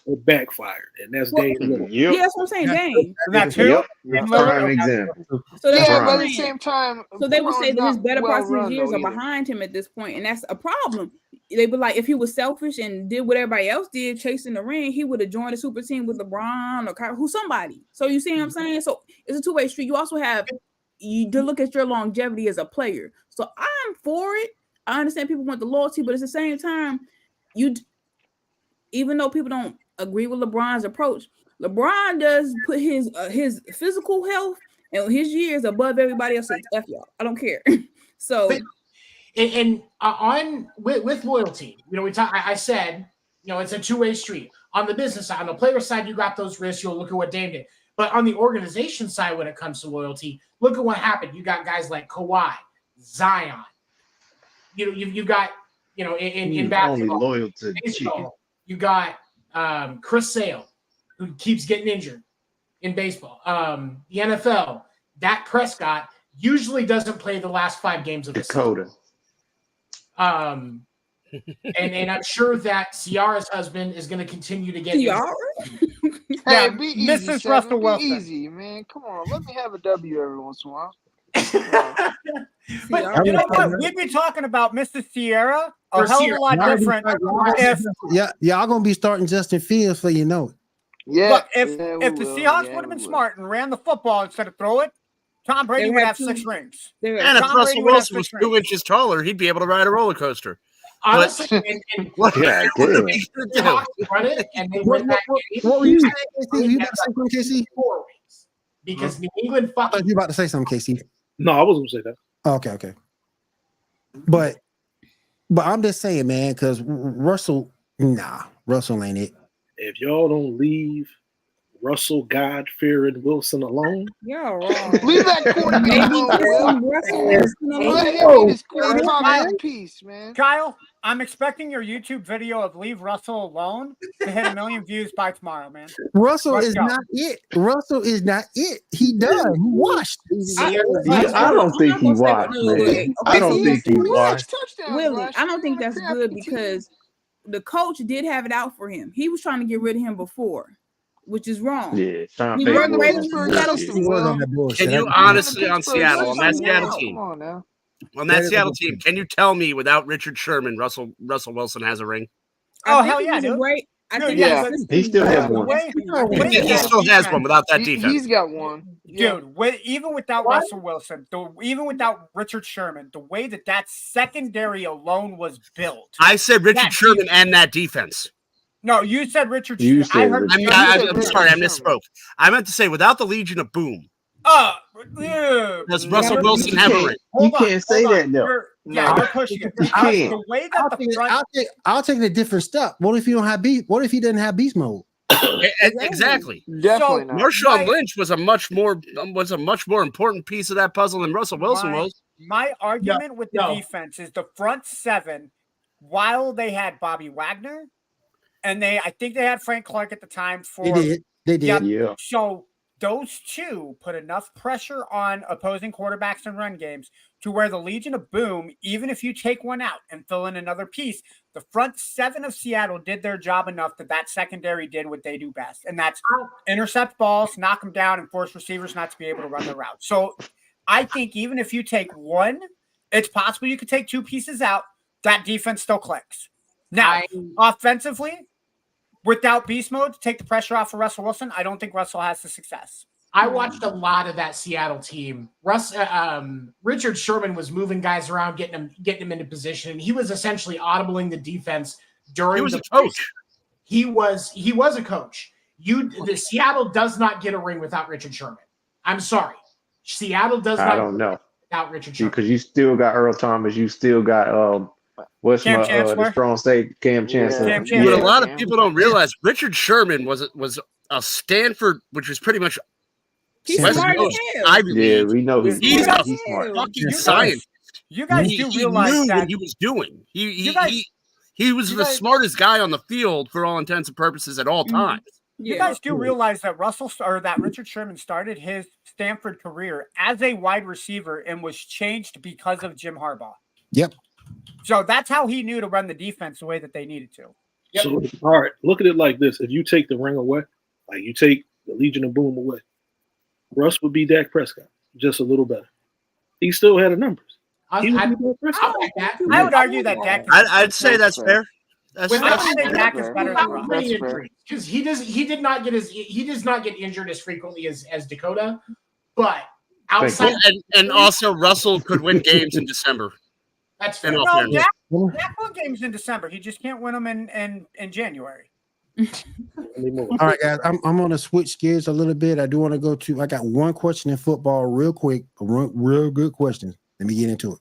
it backfired, and that's Well, Dame Lillard. yeah, Yep. that's what I'm saying, Dame. That too? Yep. Dame Prime Lillard? example. So that's Yeah, what but I'm at the saying. same time, So they would say Portland's that his not better well parts of his run, years though, are either. behind him at this point, and that's a problem. They were like, if he was selfish and did what everybody else did, chasing the ring, he would have joined a super team with LeBron or Kyrie, who's somebody. So you see what I'm saying? So it's a two-way street. You also have you to look at your longevity as a player. So I'm for it. I understand people want the loyalty, but at the same time, even though people don't agree with LeBron's approach, LeBron does put his physical health and his years above everybody else's. F y'all. I don't care. So on with loyalty, you know, I said, you know, it's a two-way street. On the business side, on the player side, you got those risks. You'll look at what Dame did. But on the organization side, when it comes to loyalty, look at what happened. You got guys like Kawhi, Zion. You know, you've got, you know, in basketball, only loyal to baseball, chicken. you got Chris Sale, who keeps getting injured in baseball. The NFL, Dak Prescott usually doesn't play the last 5 games of the Dakota. season. And I'm sure that Ciara's husband is going to continue to get Ciara? Hey, Yeah, be easy, Mrs. Seven. Russell Be Wilson. easy, man. Come on, let me have a W every once in a while. But you know what? We'd be talking about Mr. Sierra a hell of a lot different if Y'all gonna be starting Justin Fields for you know it. Yeah. look, if yeah, we if the will. Seahawks Yeah, would have been we will. smart and ran the football instead of throw it, Tom Brady They would have have two- 6 rings. There And if Tom Russell Brady would have Wilson was 6 2 rings. inches taller, he'd be able to ride a roller coaster. Honestly, What Yeah, what are damn. we gonna the do? Hawks run it and they What, win that game. what were you saying, KC? You about to say something, KC? 4 rings because New England I thought fucking you about to say something, KC. No, I wasn't gonna say that. Okay. But I'm just saying, man, because Russell ain't it. If y'all don't leave Russell, God-fearing Wilson alone, You're wrong. Leave that quarterback Maybe alone, get Will. some Russell Wilson Let alone. him eat his quarter pound in peace, man. Kyle, I'm expecting your YouTube video of Leave Russell Alone to hit 1 million views by tomorrow, man. Russell Let's is go. not it. Russell is not it. He done. He washed. I don't think he watched, man. I don't think he watched. Touchdowns Willie, last I don't year think on a that's crappy good team. because the coach did have it out for him. He was trying to get rid of him before, which is wrong. Yeah, Sean He Payton run was away on with some the Seattle bullshit. team. Was on that bullshit. Can you That- honestly on Pittsburgh Seattle, on that system, Seattle man. team, Come on now. on That that is Seattle a- team, can you tell me without Richard Sherman, Russell Wilson has a ring? Oh, I think hell he yeah, was a dude. great. I Dude, think yeah. his He still system- has one. He still has one without that defense. He's got one. Yeah. Dude, even without Russell Wilson, even without Richard Sherman, the way that secondary alone was built. I said Richard That Sherman and that defense. No, you said Richard You Sherman. I said heard. Richard you I'm said Richard sorry, I Sherman. misspoke. I meant to say without the Legion of Boom. Yeah. Does Russell Yeah, Wilson You have a can't, ring? you can't say that though. You're pushing it. You can't. The way I'll that take, the front. I'll take a different step. What if you don't have beast? What if he doesn't have beast mode? Exactly. Definitely not. Marshawn Lynch was a much more important piece of that puzzle than Russell Wilson was. My argument with the No. defense is the front seven, while they had Bobby Wagner, and I think they had Frank Clark at the time for They did. Yep. Yeah. So those two put enough pressure on opposing quarterbacks and run games to where the Legion of Boom, even if you take one out and fill in another piece, the front seven of Seattle did their job enough that secondary did what they do best. And that's intercept balls, knock them down, and force receivers not to be able to run their route. So I think even if you take one It's possible you could take two pieces out. That defense still clicks. Now, offensively, without beast mode to take the pressure off of Russell Wilson, I don't think Russell has the success. I watched a lot of that Seattle team. Richard Sherman was moving guys around, getting him into position. He was essentially audibling the defense during. He was a coach. He was a coach. The Seattle does not get a ring without Richard Sherman. I'm sorry, Seattle does not. I don't know without Richard Sherman because you still got Earl Thomas. You still got the strong state Cam Chancellor. But a lot of people don't realize Richard Sherman was a Stanford, which was pretty much. He's smart as hell. Yeah, we know he's a smart. fucking scientist. You guys do realize knew that what he was doing. He was the smartest guy on the field for all intents and purposes at all times. You guys do realize that Richard Sherman started his Stanford career as a wide receiver and was changed because of Jim Harbaugh. Yep. So that's how he knew to run the defense the way that they needed to. Yep. So, all right, look at it like this. If you take the ring away, like you take the Legion of Boom away, Russ would be Dak Prescott, just a little better. He still had the numbers. I would argue that Dak. I'd say that's fair. I think Dak is better than Russ. Because he does not get injured as frequently as Dakota, but outside and also Russell could win games in December. That's fair. No, Dak won games in December. He just can't win them in January. All right, guys. I'm going to switch gears a little bit. I do want to go to. I got one question in football, real quick. A real good question. Let me get into it.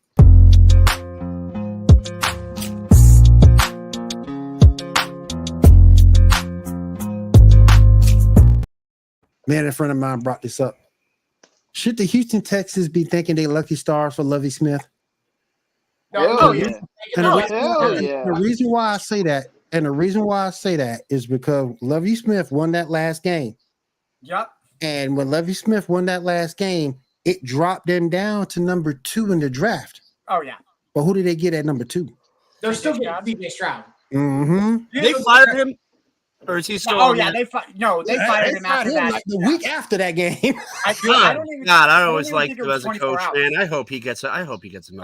Man, a friend of mine brought this up. Should the Houston Texans be thinking they lucky stars for Lovie Smith? Hell yeah. The reason why I say that, is because Lovie Smith won that last game. Yep. And when Lovie Smith won that last game, it dropped them down to number 2 in the draft. Oh, yeah. But who did they get at number 2? They're still getting DJ Stroud. Mm-hmm. They fired him? Or is he still? They fired him after that. Like the week after that game. I always liked him as a coach, man. I hope he gets a number.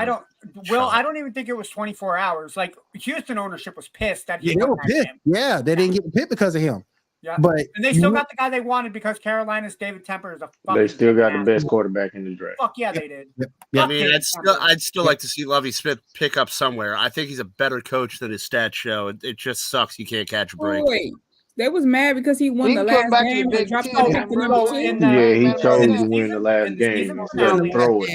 I don't even think it was 24 hours. Like Houston ownership was pissed that he they were pissed. Yeah, they didn't get picked because of him. Yeah, but and they still got the guy they wanted because Carolina's David Temper is a fucking. They still got the best quarterback in the draft. Fuck yeah, they did. Yep. I mean, I'd still like to see Lovie Smith pick up somewhere. I think he's a better coach than his stats show. It just sucks he can't catch a break. Wait. They was mad because he won the last game and dropped back to number 2. Yeah, he chose to win the last game instead of throw it.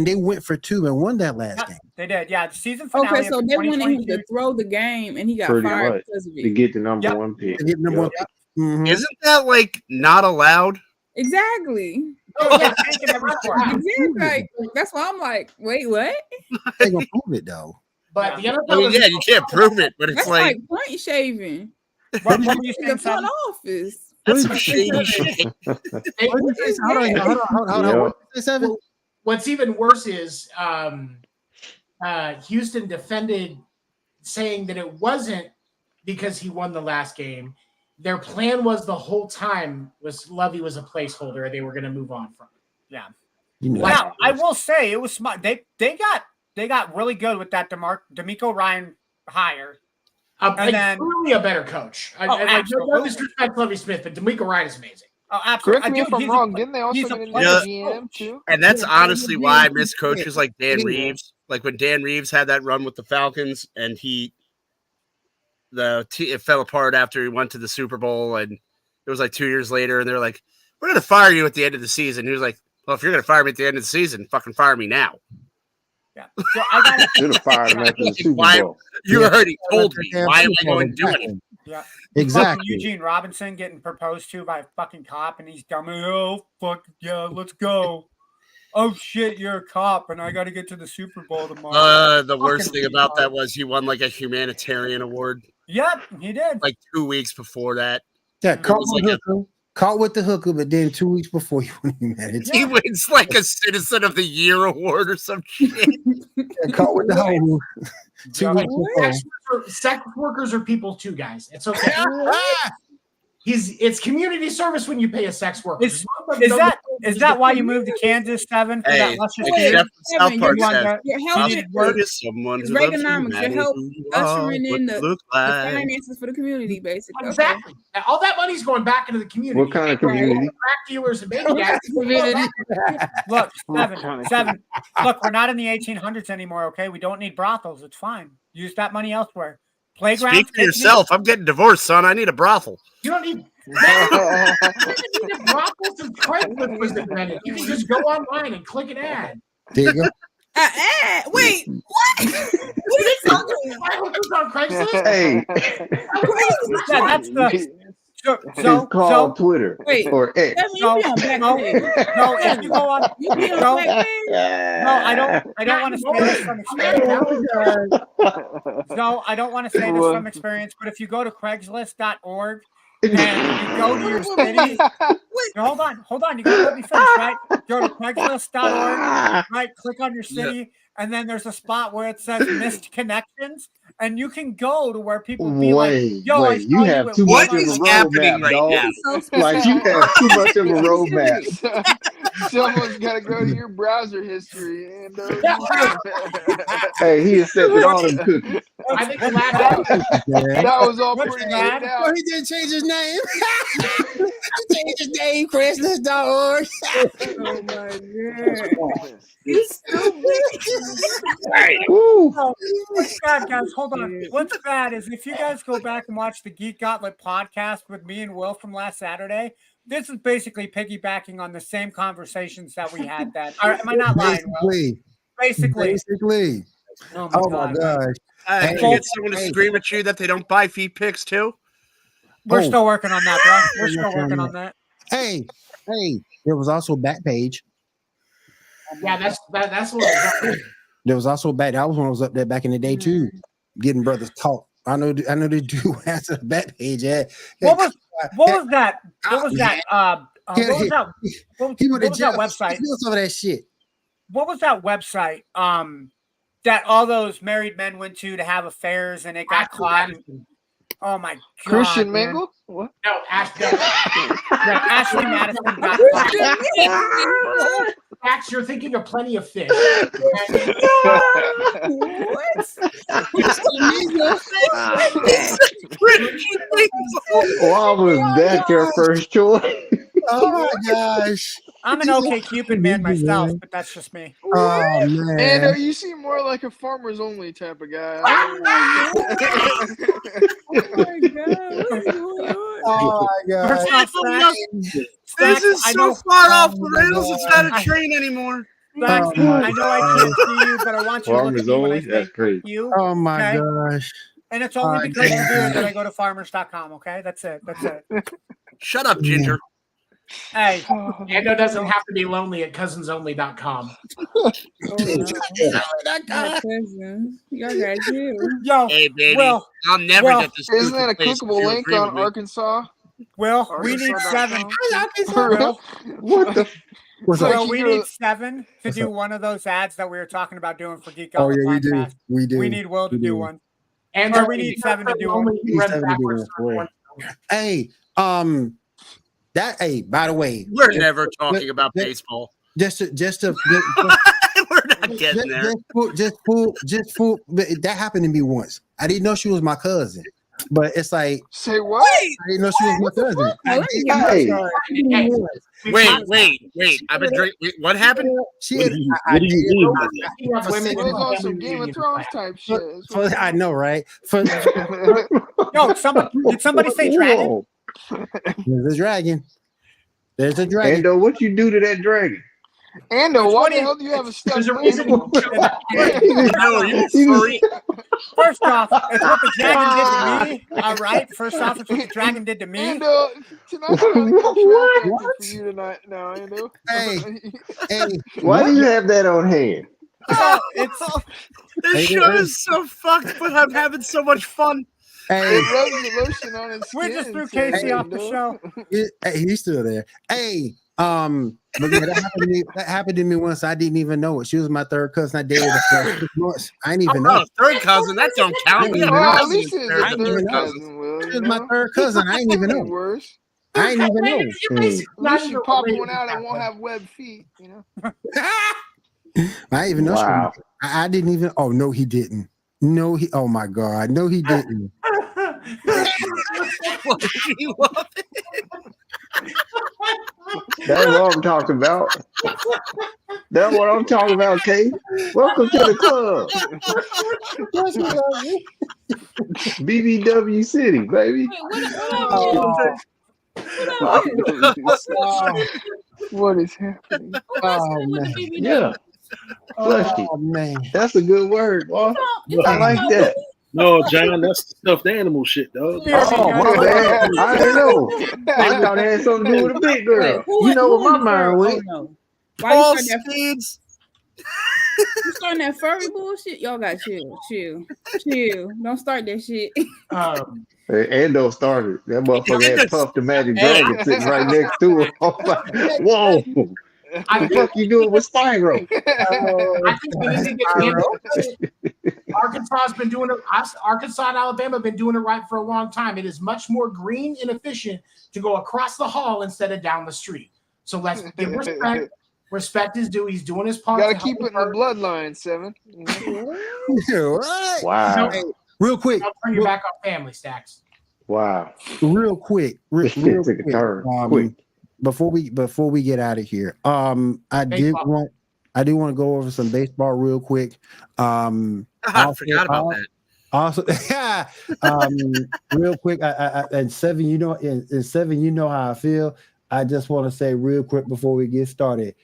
They went for 2 and won that last game. They did, yeah. The season finale. Okay, so they wanted him to throw the game and he got fired because of it. To get the number 1 pick. Mm-hmm. Isn't that like not allowed? Exactly. Like, that's why I'm like, wait, what? They gonna prove it though. But the NFL you can't prove it, but it's that's like point shaving. What were you saying, the front office? That's some shady shit. Hold on. What's even worse is Houston defended saying that it wasn't because he won the last game. Their plan was the whole time was Lovie was a placeholder. They were going to move on from it. Yeah. Now, I will say it was smart. They got really good with that DeMeco Ryan hire. And then really a better coach. No disrespect to Lovie Smith, but DeMeco Ryan is amazing. Oh, absolutely. Correct me if I'm wrong. Didn't they also get a GM too? And that's honestly why I miss coaches like Dan Reeves. Like when Dan Reeves had that run with the Falcons, and it fell apart after he went to the Super Bowl, and it was like 2 years later, and they're like, "We're going to fire you at the end of the season." And he was like, "Well, if you're going to fire me at the end of the season, fucking fire me now." Yeah. So I got fire him after the Super Bowl. You already told me. Why am I going to do it? Yeah. Exactly. Eugene Robinson getting proposed to by a fucking cop, and he's dumb. Oh, fuck yeah, let's go. Oh shit, you're a cop, and I got to get to the Super Bowl tomorrow. The worst thing about that was he won like a humanitarian award. Yep, he did. Like 2 weeks before that. Yeah, caught with the hooker, but then 2 weeks before he won humanitarian. He wins like a Citizen of the Year award or some shit. Caught with the hoe. 2 weeks before. Sex workers are people too, guys. It's okay. It's community service when you pay a sex worker. Is that Is that why you moved to Kansas, Seven, for that luscious beer? except South Seven, Park you're says, helping. "Upward is someone It's who loves you, Reaganomics. no You're matter helping who you are, ushering what in you the look like." finances for the community, basically. Okay. Exactly. Now, all that money's going back into the community. What kind of community? Crack dealers and maniacs. Look, Seven. Look, we're not in the 1800s anymore. Okay, we don't need brothels. It's fine. Use that money elsewhere. Playgrounds. Speak for yourself. I'm getting divorced, son. I need a brothel. You don't need the brothels and Craigslist was invented. You can just go online and click an ad. There you go. Wait, what? What are you talking about? On Craigslist? Hey, Yeah, that's the. it's called Twitter or X. Seven, you be on Backpage. No, if you go on, You be on no, Backpage. no, I don't want to say this from experience. No, I don't want to say this from experience, but if you go to Craigslist.org and you go to your city, no, hold on, you gotta let me finish, right? Go to Craigslist.org, right? Click on your city, and then there's a spot where it says missed connections, and you can go to where people be like, "Yo, I saw you have too much of a roadmap, dog. Like you have too much of a roadmap. Someone's got to go to your browser history. And, Hey, he accepted all them cookies. I think the that was all What's pretty that? laid Oh, out. he didn't change his name. He changed his name, Craigslist.org. Oh my god. You stupid. What's bad, guys? Hold on. What's bad is if you guys go back and watch the Geek Gauntlet podcast with me and Will from last Saturday, this is basically piggybacking on the same conversations that we had then. Am I not lying, Will? Basically. Oh my gosh. Can you get someone to scream at you that they don't buy feet pics too? We're still working on that, bro. We're still working on that. Hey, there was also Backpage. Yeah, that's what There was also that was when I was up there back in the day too, getting brothers taught. I know the dude who answered the Backpage ad. What was that? What was that? What was that website? He was over that shit. What was that website? That all those married men went to have affairs and it got caught. Oh my god! Christian man. Mingle? What? No, Ashley. Ashley Madison got caught. Max, you're thinking of Plenty of Fish. Why was that your first choice? Oh my gosh. I'm an OK Cupid man myself, but that's just me. Oh man. And you seem more like a farmers only type of guy. Oh my god. This is so far off the rails. It's not a train anymore. I know I can't see you, but I want you to look at me when I That's say crazy. you. Oh my okay? gosh. And it's only because of you that I go to farmers.com, okay? That's it. Shut up, Ginger. Hey. Ando doesn't have to be lonely at cousins.only.com. Yo, hey, baby. Will, I'll never get this. Isn't that a clickable link on Arkansas? Will, we need 7. What the? Well, we need 7 to do one of those ads that we were talking about doing for Geek Oh Out yeah, Podcast. we do. We need Will to do one. And or we need 7 to do one. Hey, by the way, we're never talking about baseball. Just to we're not getting there. Just fool. That happened to me once. I didn't know she was my cousin. But it's like, say what? I didn't know she was my cousin. Wait. I've been drinking. What happened? What do you mean? On some Game of Thrones type shit. I know, right? No, did somebody say dragon? There's a dragon. There's a dragon. Ando, what you do to that dragon? Ando, why the hell do you have a stuffed There's a reason. No, you furry. First off, it's what the dragon did to me. All right. First off, it's what the dragon did to me. Ando, tonight's not a cultural for you tonight. No, Ando. Hey, why do you have that on hand? This show is so fucked, but I'm having so much fun. Hey, rubs the lotion on his skin. We just threw Casey off the show. Hey, he's still there. Hey, but yeah, that happened to me once. I didn't even know it. She was my third cousin. I dated her for 6 months. I didn't even know. Third cousin, that don't count. At least it's a third cousin, Will. She was my third cousin. I didn't even know. Worse. I ain't even know. At least you pop one out and won't have webbed feet, you know. I didn't even know. Wow. I didn't even. Oh no, he didn't. No, he. Oh my God, no, he didn't. That's what I'm talking about. That's what I'm talking about, Kate. Welcome to the club. BBW City, baby. What is happening? Oh man. Yeah. Flushy. Oh man. That's a good word, boy. I like that. No, John, that's stuffed animal shit, dog. Oh, my bad. I didn't know. I thought it had something to do with a big girl. You know what my mind went. Why you starting that? You starting that furry bullshit? Y'all got chill. Don't start that shit. Ando started. That motherfucker had Puff the Magic Dragon sitting right next to him. Whoa. What the fuck you doing with Spyro? I think we need to get Arkansas's been doing it. Arkansas and Alabama have been doing it right for a long time. It is much more green and efficient to go across the hall instead of down the street. So let's give respect. Respect is due. He's doing his part. Got to keep it in the bloodline, Seven. Right. Wow. Hey, real quick. I'll turn you back on family stacks. Wow. Real quick. Real Take a turn. Quick. Before we get out of here, I do want to go over some baseball real quick. I forgot about that. Also, real quick, and Seven, you know how I feel. I just want to say real quick before we get started,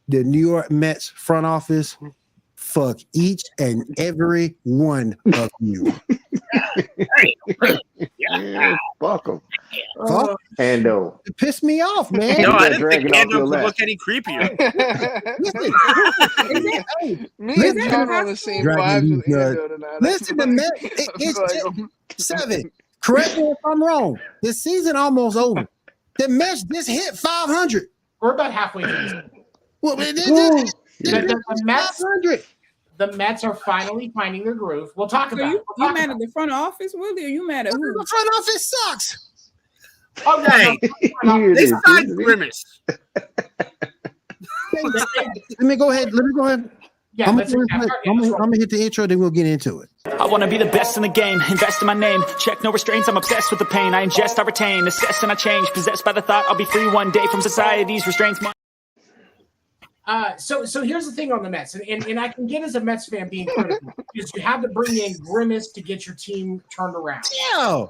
the New York Mets front office, fuck each and every one of you. Yeah, fuck them. Ando. It pissed me off, man. No, I didn't think Ando could look any creepier. Me and John on the same vibes with Ando tonight. Listen to me. It's Seven. Correct me if I'm wrong. The season almost over. The Mets just hit 500. We're about halfway through the season. Well, the Mets are finally finding their groove. We'll talk about it. You mad at the front office, Willie, or you mad at who? The front office sucks. Oh, hey, they signed Grimace. Let me go ahead. Yeah, I'm gonna hit the intro, then we'll get into it. I want to be the best in the game, invest in my name, check no restraints, I'm obsessed with the pain, I ingest, I retain, assess and I change, possessed by the thought I'll be free one day from society's restraints. So here's the thing on the Mets, and I can get as a Mets fan being critical, because you have to bring in Grimace to get your team turned around. Yeah.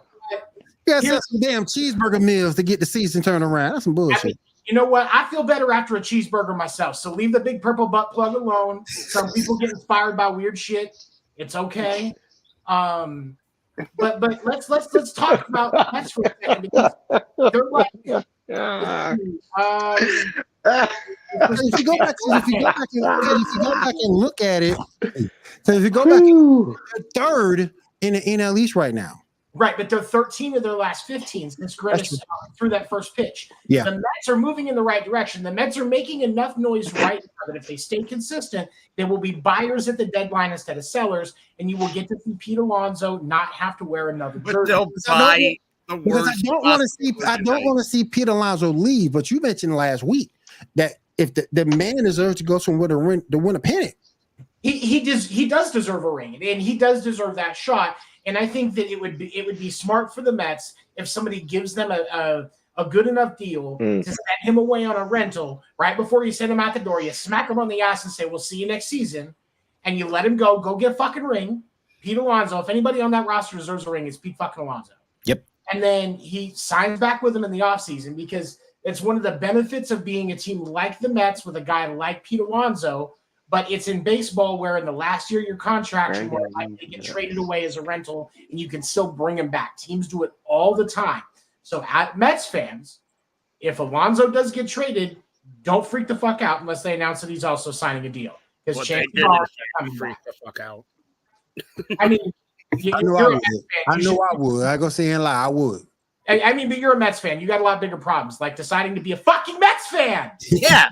You got some damn cheeseburger meals to get the season turned around. That's some bullshit. I mean, you know what? I feel better after a cheeseburger myself. So leave the big purple butt plug alone. Some people get inspired by weird shit. It's okay. But let's talk about Mets for a second, because they're like if you go back and look at it, so if you go back, they're third in the NL East right now. Right, but they're 13 of their last 15 since Grimace threw that first pitch. Yeah. The Mets are moving in the right direction. The Mets are making enough noise right now that if they stay consistent, they will be buyers at the deadline instead of sellers, and you will get to see Pete Alonso not have to wear another jersey. But they'll buy the Because worst. I don't want to see Pete Alonso leave, but you mentioned last week that if the man deserves to go somewhere to win a pennant. He does deserve a ring, and he does deserve that shot. And I think that it would be smart for the Mets if somebody gives them a good enough deal to send him away on a rental right before you send him out the door. You smack him on the ass and say, "We'll see you next season," and you let him go. Go get a fucking ring, Pete Alonso. If anybody on that roster deserves a ring, it's Pete fucking Alonso. Yep. And then he signs back with him in the offseason, because it's one of the benefits of being a team like the Mets with a guy like Pete Alonso. But it's in baseball where in the last year of your contract, you're more likely to get traded away as a rental, and you can still bring him back. Teams do it all the time. So at Mets fans, if Alonso does get traded, don't freak the fuck out unless they announce that he's also signing a deal. Because chances are coming freak back. the fuck out. I mean, I know I would. I go say and lie. I would. I mean, but you're a Mets fan. You got a lot bigger problems, like deciding to be a fucking Mets fan. Yeah.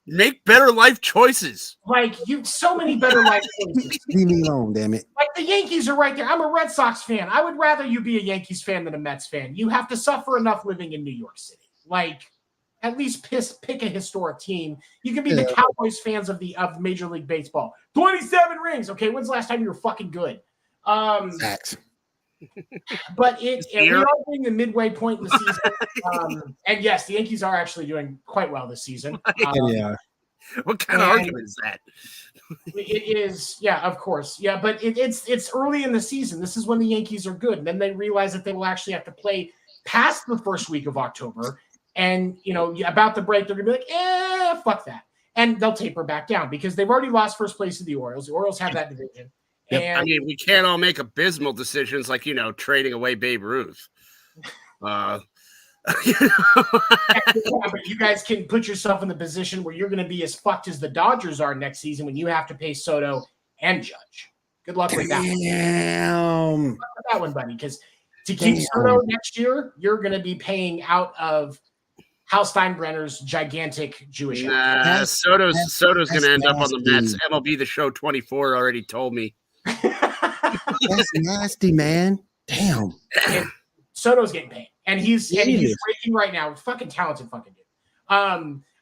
Make better life choices. Like so many better life choices. Leave me alone, damn it. Like the Yankees are right there. I'm a Red Sox fan. I would rather you be a Yankees fan than a Mets fan. You have to suffer enough living in New York City. Like, at least pick a historic team. You can be the Cowboys fans of Major League Baseball. 27 rings. Okay, when's the last time you were fucking good? Facts. But we are doing the midway point in the season. And yes, the Yankees are actually doing quite well this season. Yeah. What kind of argument is that? It is, yeah, of course. Yeah, but it's early in the season. This is when the Yankees are good. And then they realize that they will actually have to play past the first week of October. And, about the break, they're going to be like, fuck that. And they'll taper back down because they've already lost first place to the Orioles. The Orioles have that division. Yep. And, I mean, we can't all make abysmal decisions like, trading away Babe Ruth. but you guys can put yourself in the position where you're going to be as fucked as the Dodgers are next season when you have to pay Soto and Judge. Good luck with that one. Good luck with that one, buddy, because to keep Soto next year, you're going to be paying out of Hal Steinbrenner's gigantic Jewish house. Soto's going to end up on the Mets. MLB The Show 24 already told me. That's nasty, man. Damn. And Soto's getting paid. And he's breaking right now. Fucking talented fucking dude.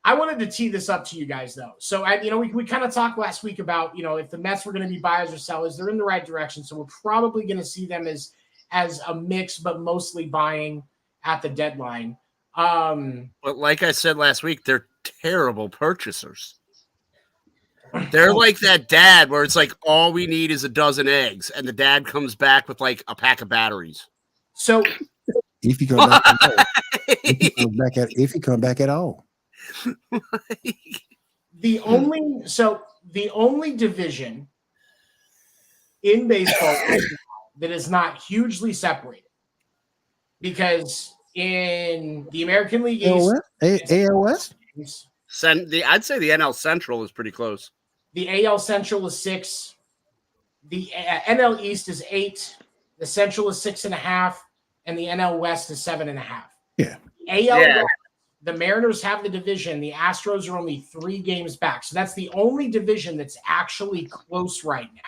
I wanted to tee this up to you guys though. So we kind of talked last week about, if the Mets were going to be buyers or sellers, they're in the right direction. So we're probably going to see them as a mix, but mostly buying at the deadline. But like I said last week, they're terrible purchasers. They're like that dad where it's like all we need is a dozen eggs, and the dad comes back with like a pack of batteries. So if he comes back at all, if he come back at all. The only division in baseball that is not hugely separated, because in the American League East, AL West, I'd say the NL Central is pretty close. The AL Central is 6. The NL East is 8. The Central is 6.5, and the NL West is 7.5. Yeah. AL West, the Mariners have the division. The Astros are only 3 games back, so that's the only division that's actually close right now.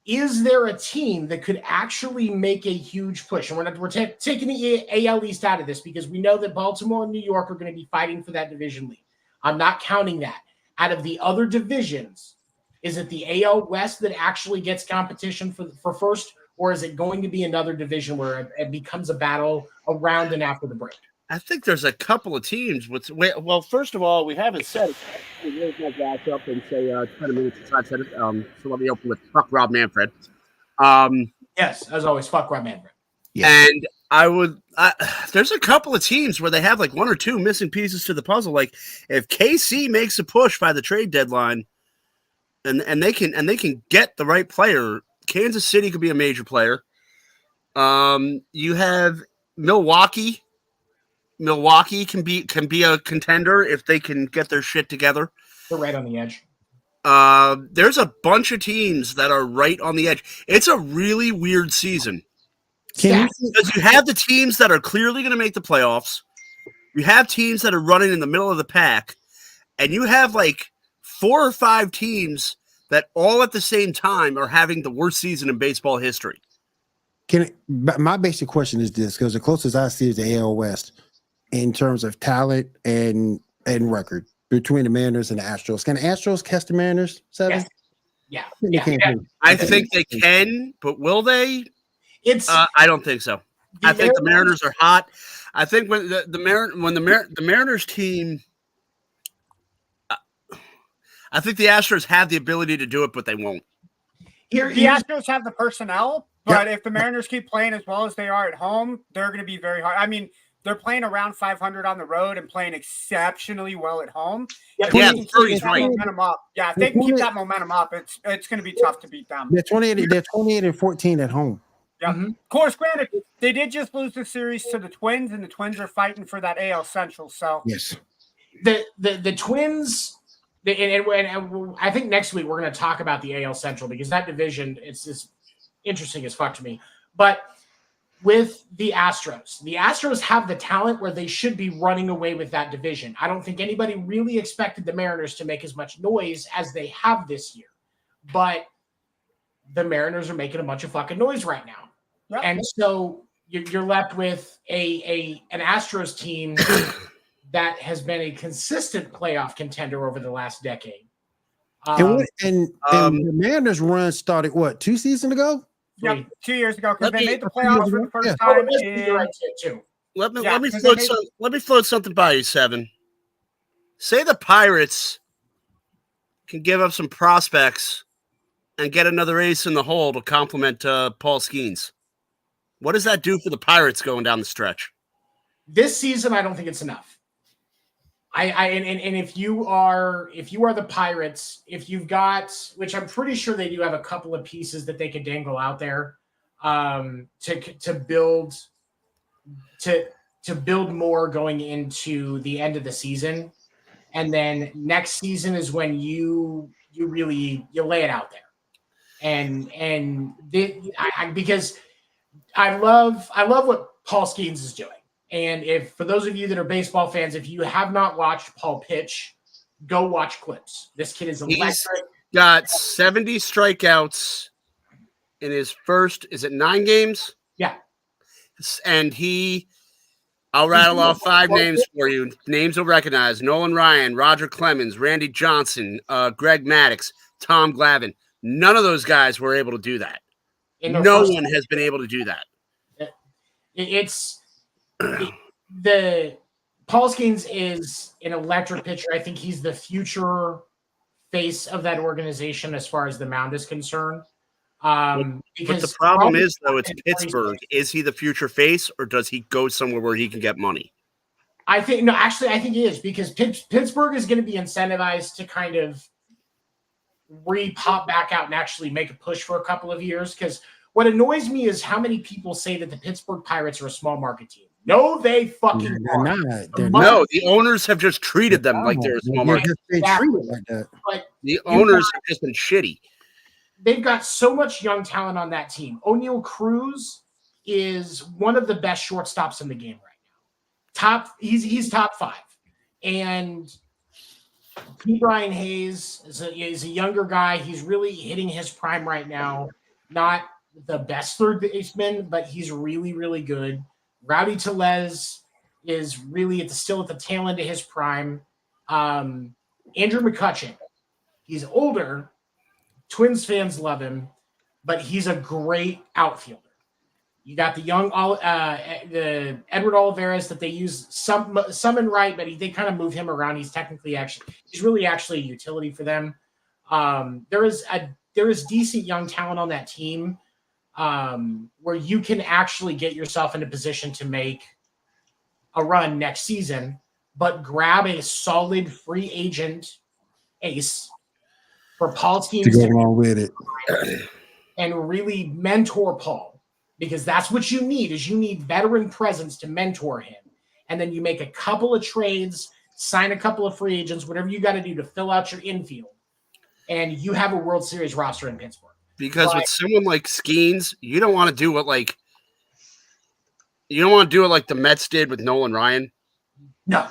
Is there a team that could actually make a huge push? And we're taking the AL East out of this because we know that Baltimore and New York are going to be fighting for that division lead. I'm not counting that. Out of the other divisions, is it the AL West that actually gets competition for first, or is it going to be another division where it becomes a battle around and after the break? I think there's a couple of teams. Well, first of all, we haven't said it. Raise my glass up and say 20 minutes since I've said it. So let me open with fuck Rob Manfred. Yes, as always, fuck Rob Manfred. Yeah. And there's a couple of teams where they have like 1 or 2 missing pieces to the puzzle. Like if KC makes a push by the trade deadline, and they can get the right player, Kansas City could be a major player. You have Milwaukee. Milwaukee can be a contender if they can get their shit together. They're right on the edge. There's a bunch of teams that are right on the edge. It's a really weird season. Because you have the teams that are clearly going to make the playoffs. You have teams that are running in the middle of the pack. And you have like 4 or 5 teams that all at the same time are having the worst season in baseball history. My basic question is this, because the closest I see is the AL West in terms of talent and record between the Mariners and the Astros. Can the Astros catch the Mariners, 7? Yeah. I think they can, but will they? I don't think so. I think the Mariners are hot. I think when the Mariners team, I think the Astros have the ability to do it, but they won't. The Astros have the personnel, but if the Mariners keep playing as well as they are at home, they're going to be very hard. I mean, they're playing around 500 on the road and playing exceptionally well at home. Yeah, if they can keep that momentum up, it's going to be tough to beat them. They're 28 and 14 at home. Yeah. Of course, granted, they did just lose the series to the Twins, and the Twins are fighting for that AL Central. So yes, the Twins, and I think next week we're going to talk about the AL Central because that division it's interesting as fuck to me. But with the Astros. The Astros have the talent where they should be running away with that division. I don't think anybody really expected the Mariners to make as much noise as they have this year. But the Mariners are making a bunch of fucking noise right now. Yep. And so you're left with an Astros team that has been a consistent playoff contender over the last decade. And the Mariners run started, what, 2 seasons ago? Yeah, 2 years ago, because they made the playoffs for the first time. Let me float something by you, Seven. Say the Pirates can give up some prospects and get another ace in the hole to complement Paul Skeens. What does that do for the Pirates going down the stretch? This season, I don't think it's enough. And if you are the Pirates, if you've got, which I'm pretty sure they do have a couple of pieces that they could dangle out there to build more going into the end of the season, and then next season is when you lay it out there, because I love what Paul Skeens is doing. And if, for those of you that are baseball fans, if you have not watched Paul pitch, go watch clips. This kid is electric. He's got 70 strikeouts in his first, is it 9 games? Yeah. And I'll rattle off 5 names for you. Names you'll recognize: Nolan Ryan, Roger Clemens, Randy Johnson, Greg Maddux, Tom Glavine. None of those guys were able to do that. No one has been able to do that. The Paul Skeens is an electric pitcher. I think he's the future face of that organization as far as the mound is concerned. But the problem is, though, it's Pittsburgh. Is he the future face, or does he go somewhere where he can get money? I think he is, because Pittsburgh is going to be incentivized to kind of re-pop back out and actually make a push for a couple of years. Because what annoys me is how many people say that the Pittsburgh Pirates are a small market team. No, they fucking are. No, the owners have just treated them like they're a small market. But the owners have just been shitty. They've got so much young talent on that team. O'Neal Cruz is one of the best shortstops in the game right now. He's top 5. And P. Brian Hayes is a younger guy. He's really hitting his prime right now. Not the best third baseman, but he's really, really good. Rowdy Tellez is really still at the tail end of his prime. Andrew McCutchen, he's older. Twins fans love him, but he's a great outfielder. You got the young the Edward Olivares that they use some in right, but they kind of move him around. He's really actually a utility for them. There is decent young talent on that team, where you can actually get yourself in a position to make a run next season, but grab a solid free agent ace for Paul Skeens to go along with it and really mentor Paul, because that's what you need. Is you need veteran presence to mentor him, and then you make a couple of trades, sign a couple of free agents, whatever you got to do to fill out your infield, and you have a World Series roster in Pittsburgh. Because with someone like Skeens, you don't want to do it like the Mets did with Nolan Ryan. No.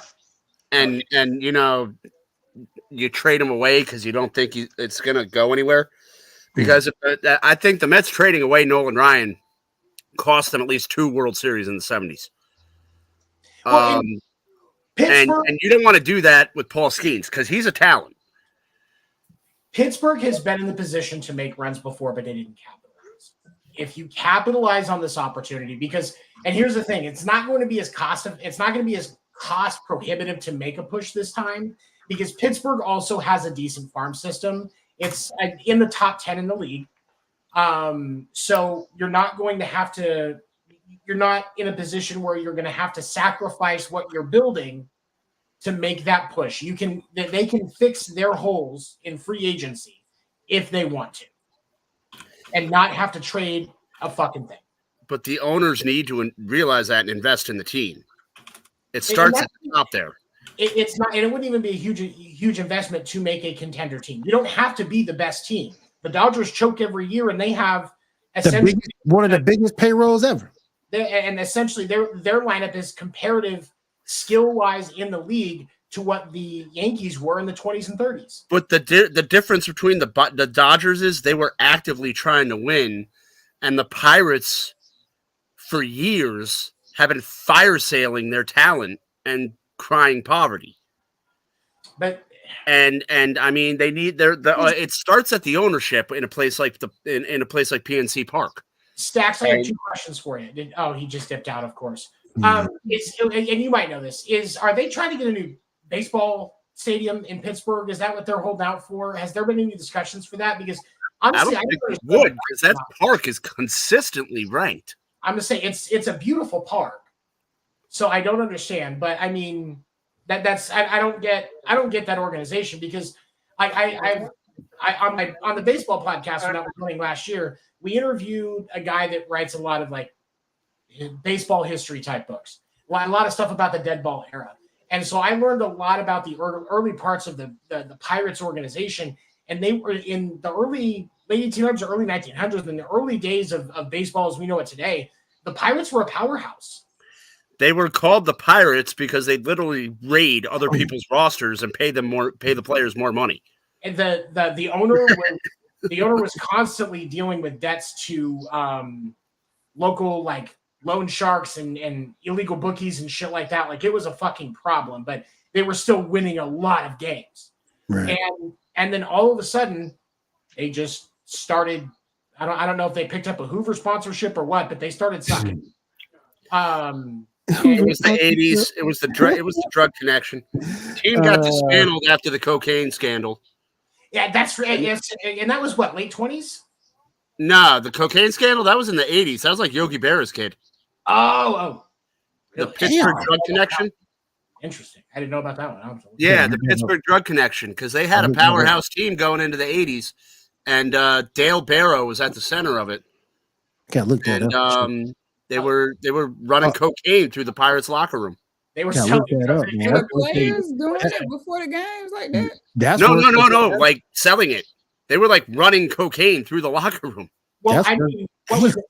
And you trade him away because you don't think it's going to go anywhere. Because I think the Mets trading away Nolan Ryan cost them at least 2 World Series in the 70s. And you don't want to do that with Paul Skeens because he's a talent. Pittsburgh has been in the position to make runs before, but they didn't capitalize. If you capitalize on this opportunity, and here's the thing, it's not going to be as cost prohibitive to make a push this time, because Pittsburgh also has a decent farm system. It's in the top 10 in the league. So you're not in a position where you're going to have to sacrifice what you're building to make that push. They can fix their holes in free agency if they want to, and not have to trade a fucking thing. But the owners need to realize that and invest in the team. It starts at the top there. It's not, and it wouldn't even be a huge investment to make a contender team. You don't have to be the best team. The Dodgers choke every year, and they have one of the biggest payrolls ever. and essentially their lineup is comparative skill wise in the league to what the Yankees were in the 20s and 30s. But the difference between the Dodgers is they were actively trying to win, and the Pirates for years have been fire sailing their talent and crying poverty. But and I mean they need it starts at the ownership in a place like in a place like PNC Park. Stacks, I have 2 questions for you. He just dipped out, of course. And you might know this. Are they trying to get a new baseball stadium in Pittsburgh? Is that what they're holding out for? Has there been any discussions for that? Because honestly, I don't think they would, because that park is consistently ranked. I'm gonna say it's a beautiful park, so I don't understand. But I mean, I don't get that organization, because I on the baseball podcast when I was running last year, we interviewed a guy that writes a lot of like baseball history type books, a lot of stuff about the dead ball era. And so I learned a lot about the early parts of the Pirates organization. And they were in the late 1800s or early 1900s, in the early days of baseball as we know it today. The Pirates were a powerhouse. They were called the Pirates because they literally raid other people's rosters and pay the players more money. And the owner was constantly dealing with debts to local like loan sharks and illegal bookies and shit like that. Like, it was a fucking problem, but they were still winning a lot of games. Right. And then all of a sudden they just started. I don't know if they picked up a Hoover sponsorship or what, but they started sucking. It was the 80s. It was the drug connection. Team got dismantled after the cocaine scandal. Yeah, that's right. Yes, and that was what, late 20s? Nah, the cocaine scandal, that was in the 80s. That was like Yogi Berra's kid. Oh. The Pittsburgh drug connection. Interesting. I didn't know about that one. Yeah, the Pittsburgh drug connection, because they had a powerhouse team going into the 80s, and Dale Barrow was at the center of it. Can't look that up. They were running cocaine through the Pirates locker room. They were selling that up, man. The players doing it before the games like that. No, like selling it. They were like running cocaine through the locker room. Well, I mean, what was it?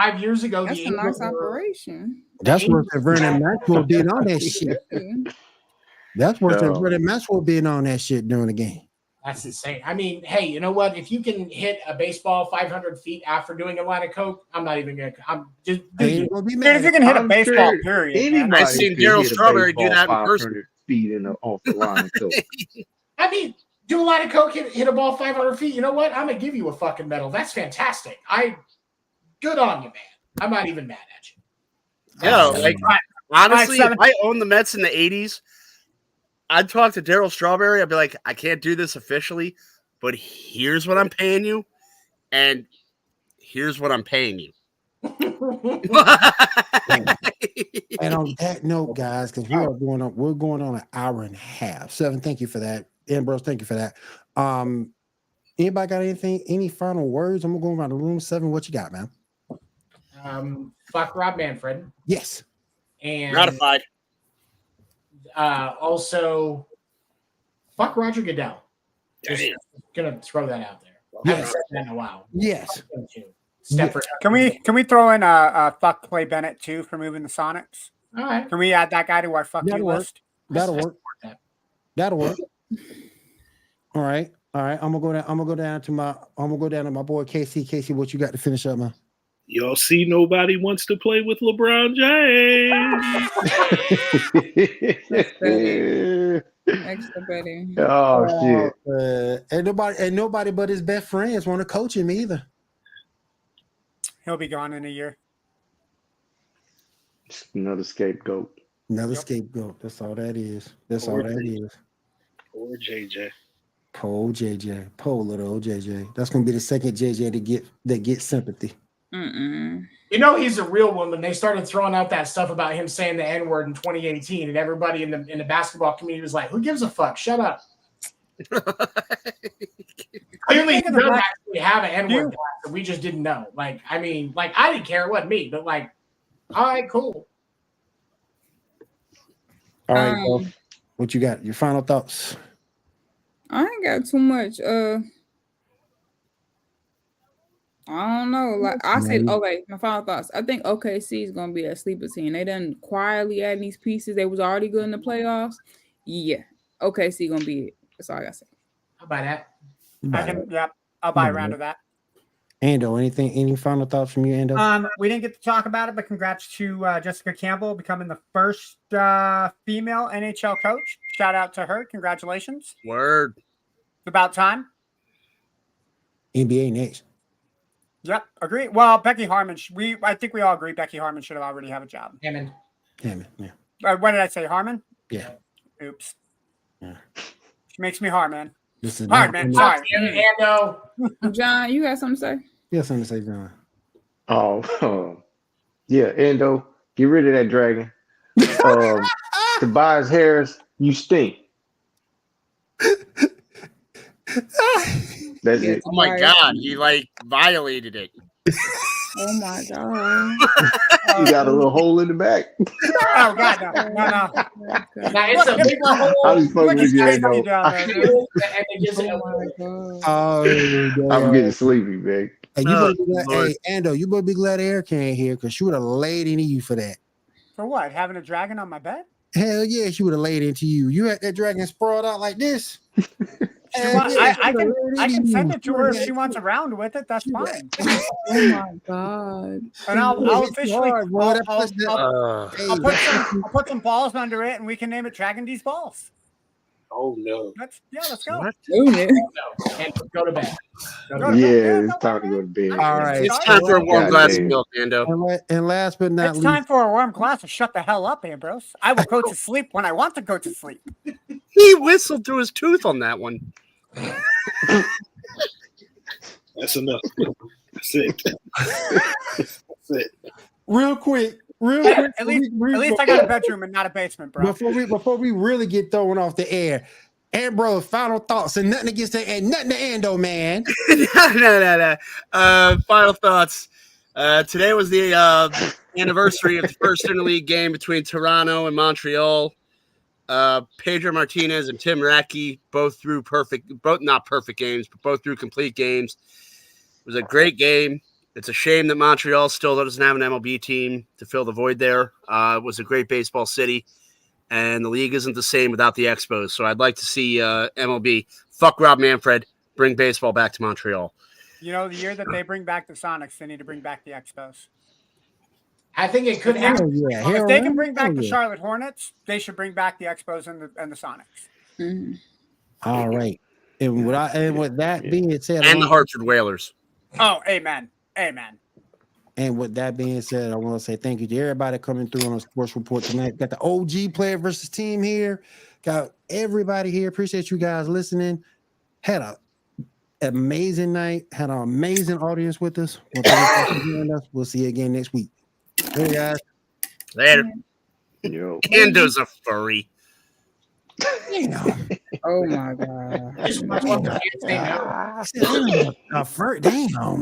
5 years ago, That's a nice operation. That's worse than Vernon Maxwell being on that shit. That's worse than Vernon Maxwell being on that shit during the game. That's insane. I mean, hey, you know what? If you can hit a baseball 500 feet after doing a line of coke, I'm not even gonna. I'm just. If you can hit a baseball, period. I've seen Daryl Strawberry do that in person. Feet off the line. I mean, do a line of coke, hit a ball 500 feet. You know what? I'm gonna give you a fucking medal. That's fantastic. Good on you, man. I'm not even mad at you. Yeah, like honestly, if I owned the Mets in the 80s, I'd talk to Daryl Strawberry. I'd be like, I can't do this officially, but here's what I'm paying you, and here's what I'm paying you. And on that note, guys, because we're going on an hour and a half. Seven, thank you for that. Ambrose, thank you for that. Anybody got any final words? I'm gonna go around the room. Seven, what you got, man? Fuck Rob Manfred. Yes. And ratified. Also, fuck Roger Goodell. Just gonna throw that out there. I haven't said that in a while. Yes. Can we throw in a fuck Clay Bennett too for moving the Sonics? All right. Can we add that guy to our fuck you list? That'll work. That'll work. All right. I'm gonna go down to my boy Casey. Casey, what you got to finish up, man? Y'all see nobody wants to play with LeBron James. Extra better. Oh shit. And nobody but his best friends want to coach him either. He'll be gone in a year. Another scapegoat. Another scapegoat. That's all that is. Poor JJ. Poor JJ. Poor little old JJ. That's gonna be the second JJ that gets sympathy. Mm-mm. You know he's a real one when they started throwing out that stuff about him saying the N-word in 2018, and everybody in the basketball community was like, "Who gives a fuck? Shut up." Clearly, he does actually have an N-word class that we just didn't know. Like, I mean, like I didn't care, it wasn't me, but like, all right, cool. All right, Bo, what you got? Your final thoughts? I ain't got too much. I don't know. Like I said, Maybe. okay, my final thoughts. I think OKC is gonna be a sleeper team. They done quietly adding these pieces. They was already good in the playoffs. Yeah. OKC gonna be it. That's all I gotta say. I'll buy that. I'll buy a round of that. Ando, any final thoughts from you, Ando? We didn't get to talk about it, but congrats to Jessica Campbell becoming the first female NHL coach. Shout out to her. Congratulations. Word. It's about time. NBA next. Yep, agree. Well, Becky Harmon, I think we all agree Becky Harmon should have already have a job. Hammond. Damn it. Yeah. What did I say, Harmon? Yeah. Oops. Yeah. She makes me hard, man. This is Hard, man. Sorry. Ando. John, you got something to say? You got something to say, John? Yeah, Endo, get rid of that dragon. Tobias Harris, you stink. That's it. Oh my God, he like violated it. Oh my God. You got a little hole in the back. Oh God, no. Now it's a bigger hole. I was fucking with you, Endo. I'm getting sleepy, man. Hey, you better be glad, hey, Ando, you better be glad Erica ain't here because she would have laid into you for that. For what? Having a dragon on my bed? Hell yeah, she would have laid into you. You had that dragon sprawled out like this. I can send it to her if she wants a round with it. That's fine. Oh my God. And I'll officially I'll put some balls under it, and we can name it Dragon D's Balls. Oh no. Let's go. And go to bed. It's time to go to bed. All right. It's time for a warm glass of milk, Ando. And last but not It's least, time for a warm glass to shut the hell up, Ambrose. I will go to sleep when I want to go to sleep. He whistled through his tooth on that one. That's enough. That's it. That's it. real quick. At least I got a bedroom and not a basement, bro. Before we really get thrown off the air, Ambrose, final thoughts and nothing against that and nothing to Ando, man. No. Final thoughts. Today was the anniversary of the first interleague game between Toronto and Montreal. Pedro Martinez and Tim Racky both threw not perfect games, but both threw complete games. It was a great game. It's a shame that Montreal still doesn't have an MLB team to fill the void there. It was a great baseball city, and the league isn't the same without the Expos. So I'd like to see MLB. Fuck Rob Manfred. Bring baseball back to Montreal. You know, the year that they bring back the Sonics, they need to bring back the Expos. I think it could happen. If they can bring back the Charlotte Hornets, they should bring back the Expos and the Sonics. Mm-hmm. All right. And with that being said, and the Hartford Whalers. Oh, amen. Amen. And with that being said, I want to say thank you to everybody coming through on the Sports Report tonight. Got the OG player versus team here. Got everybody here. Appreciate you guys listening. Had an amazing night. Had an amazing audience with us. We'll see you again next week. Hey guys. Later. Yo. Ando's a furry. Damn. Oh my God. Damn. Damn.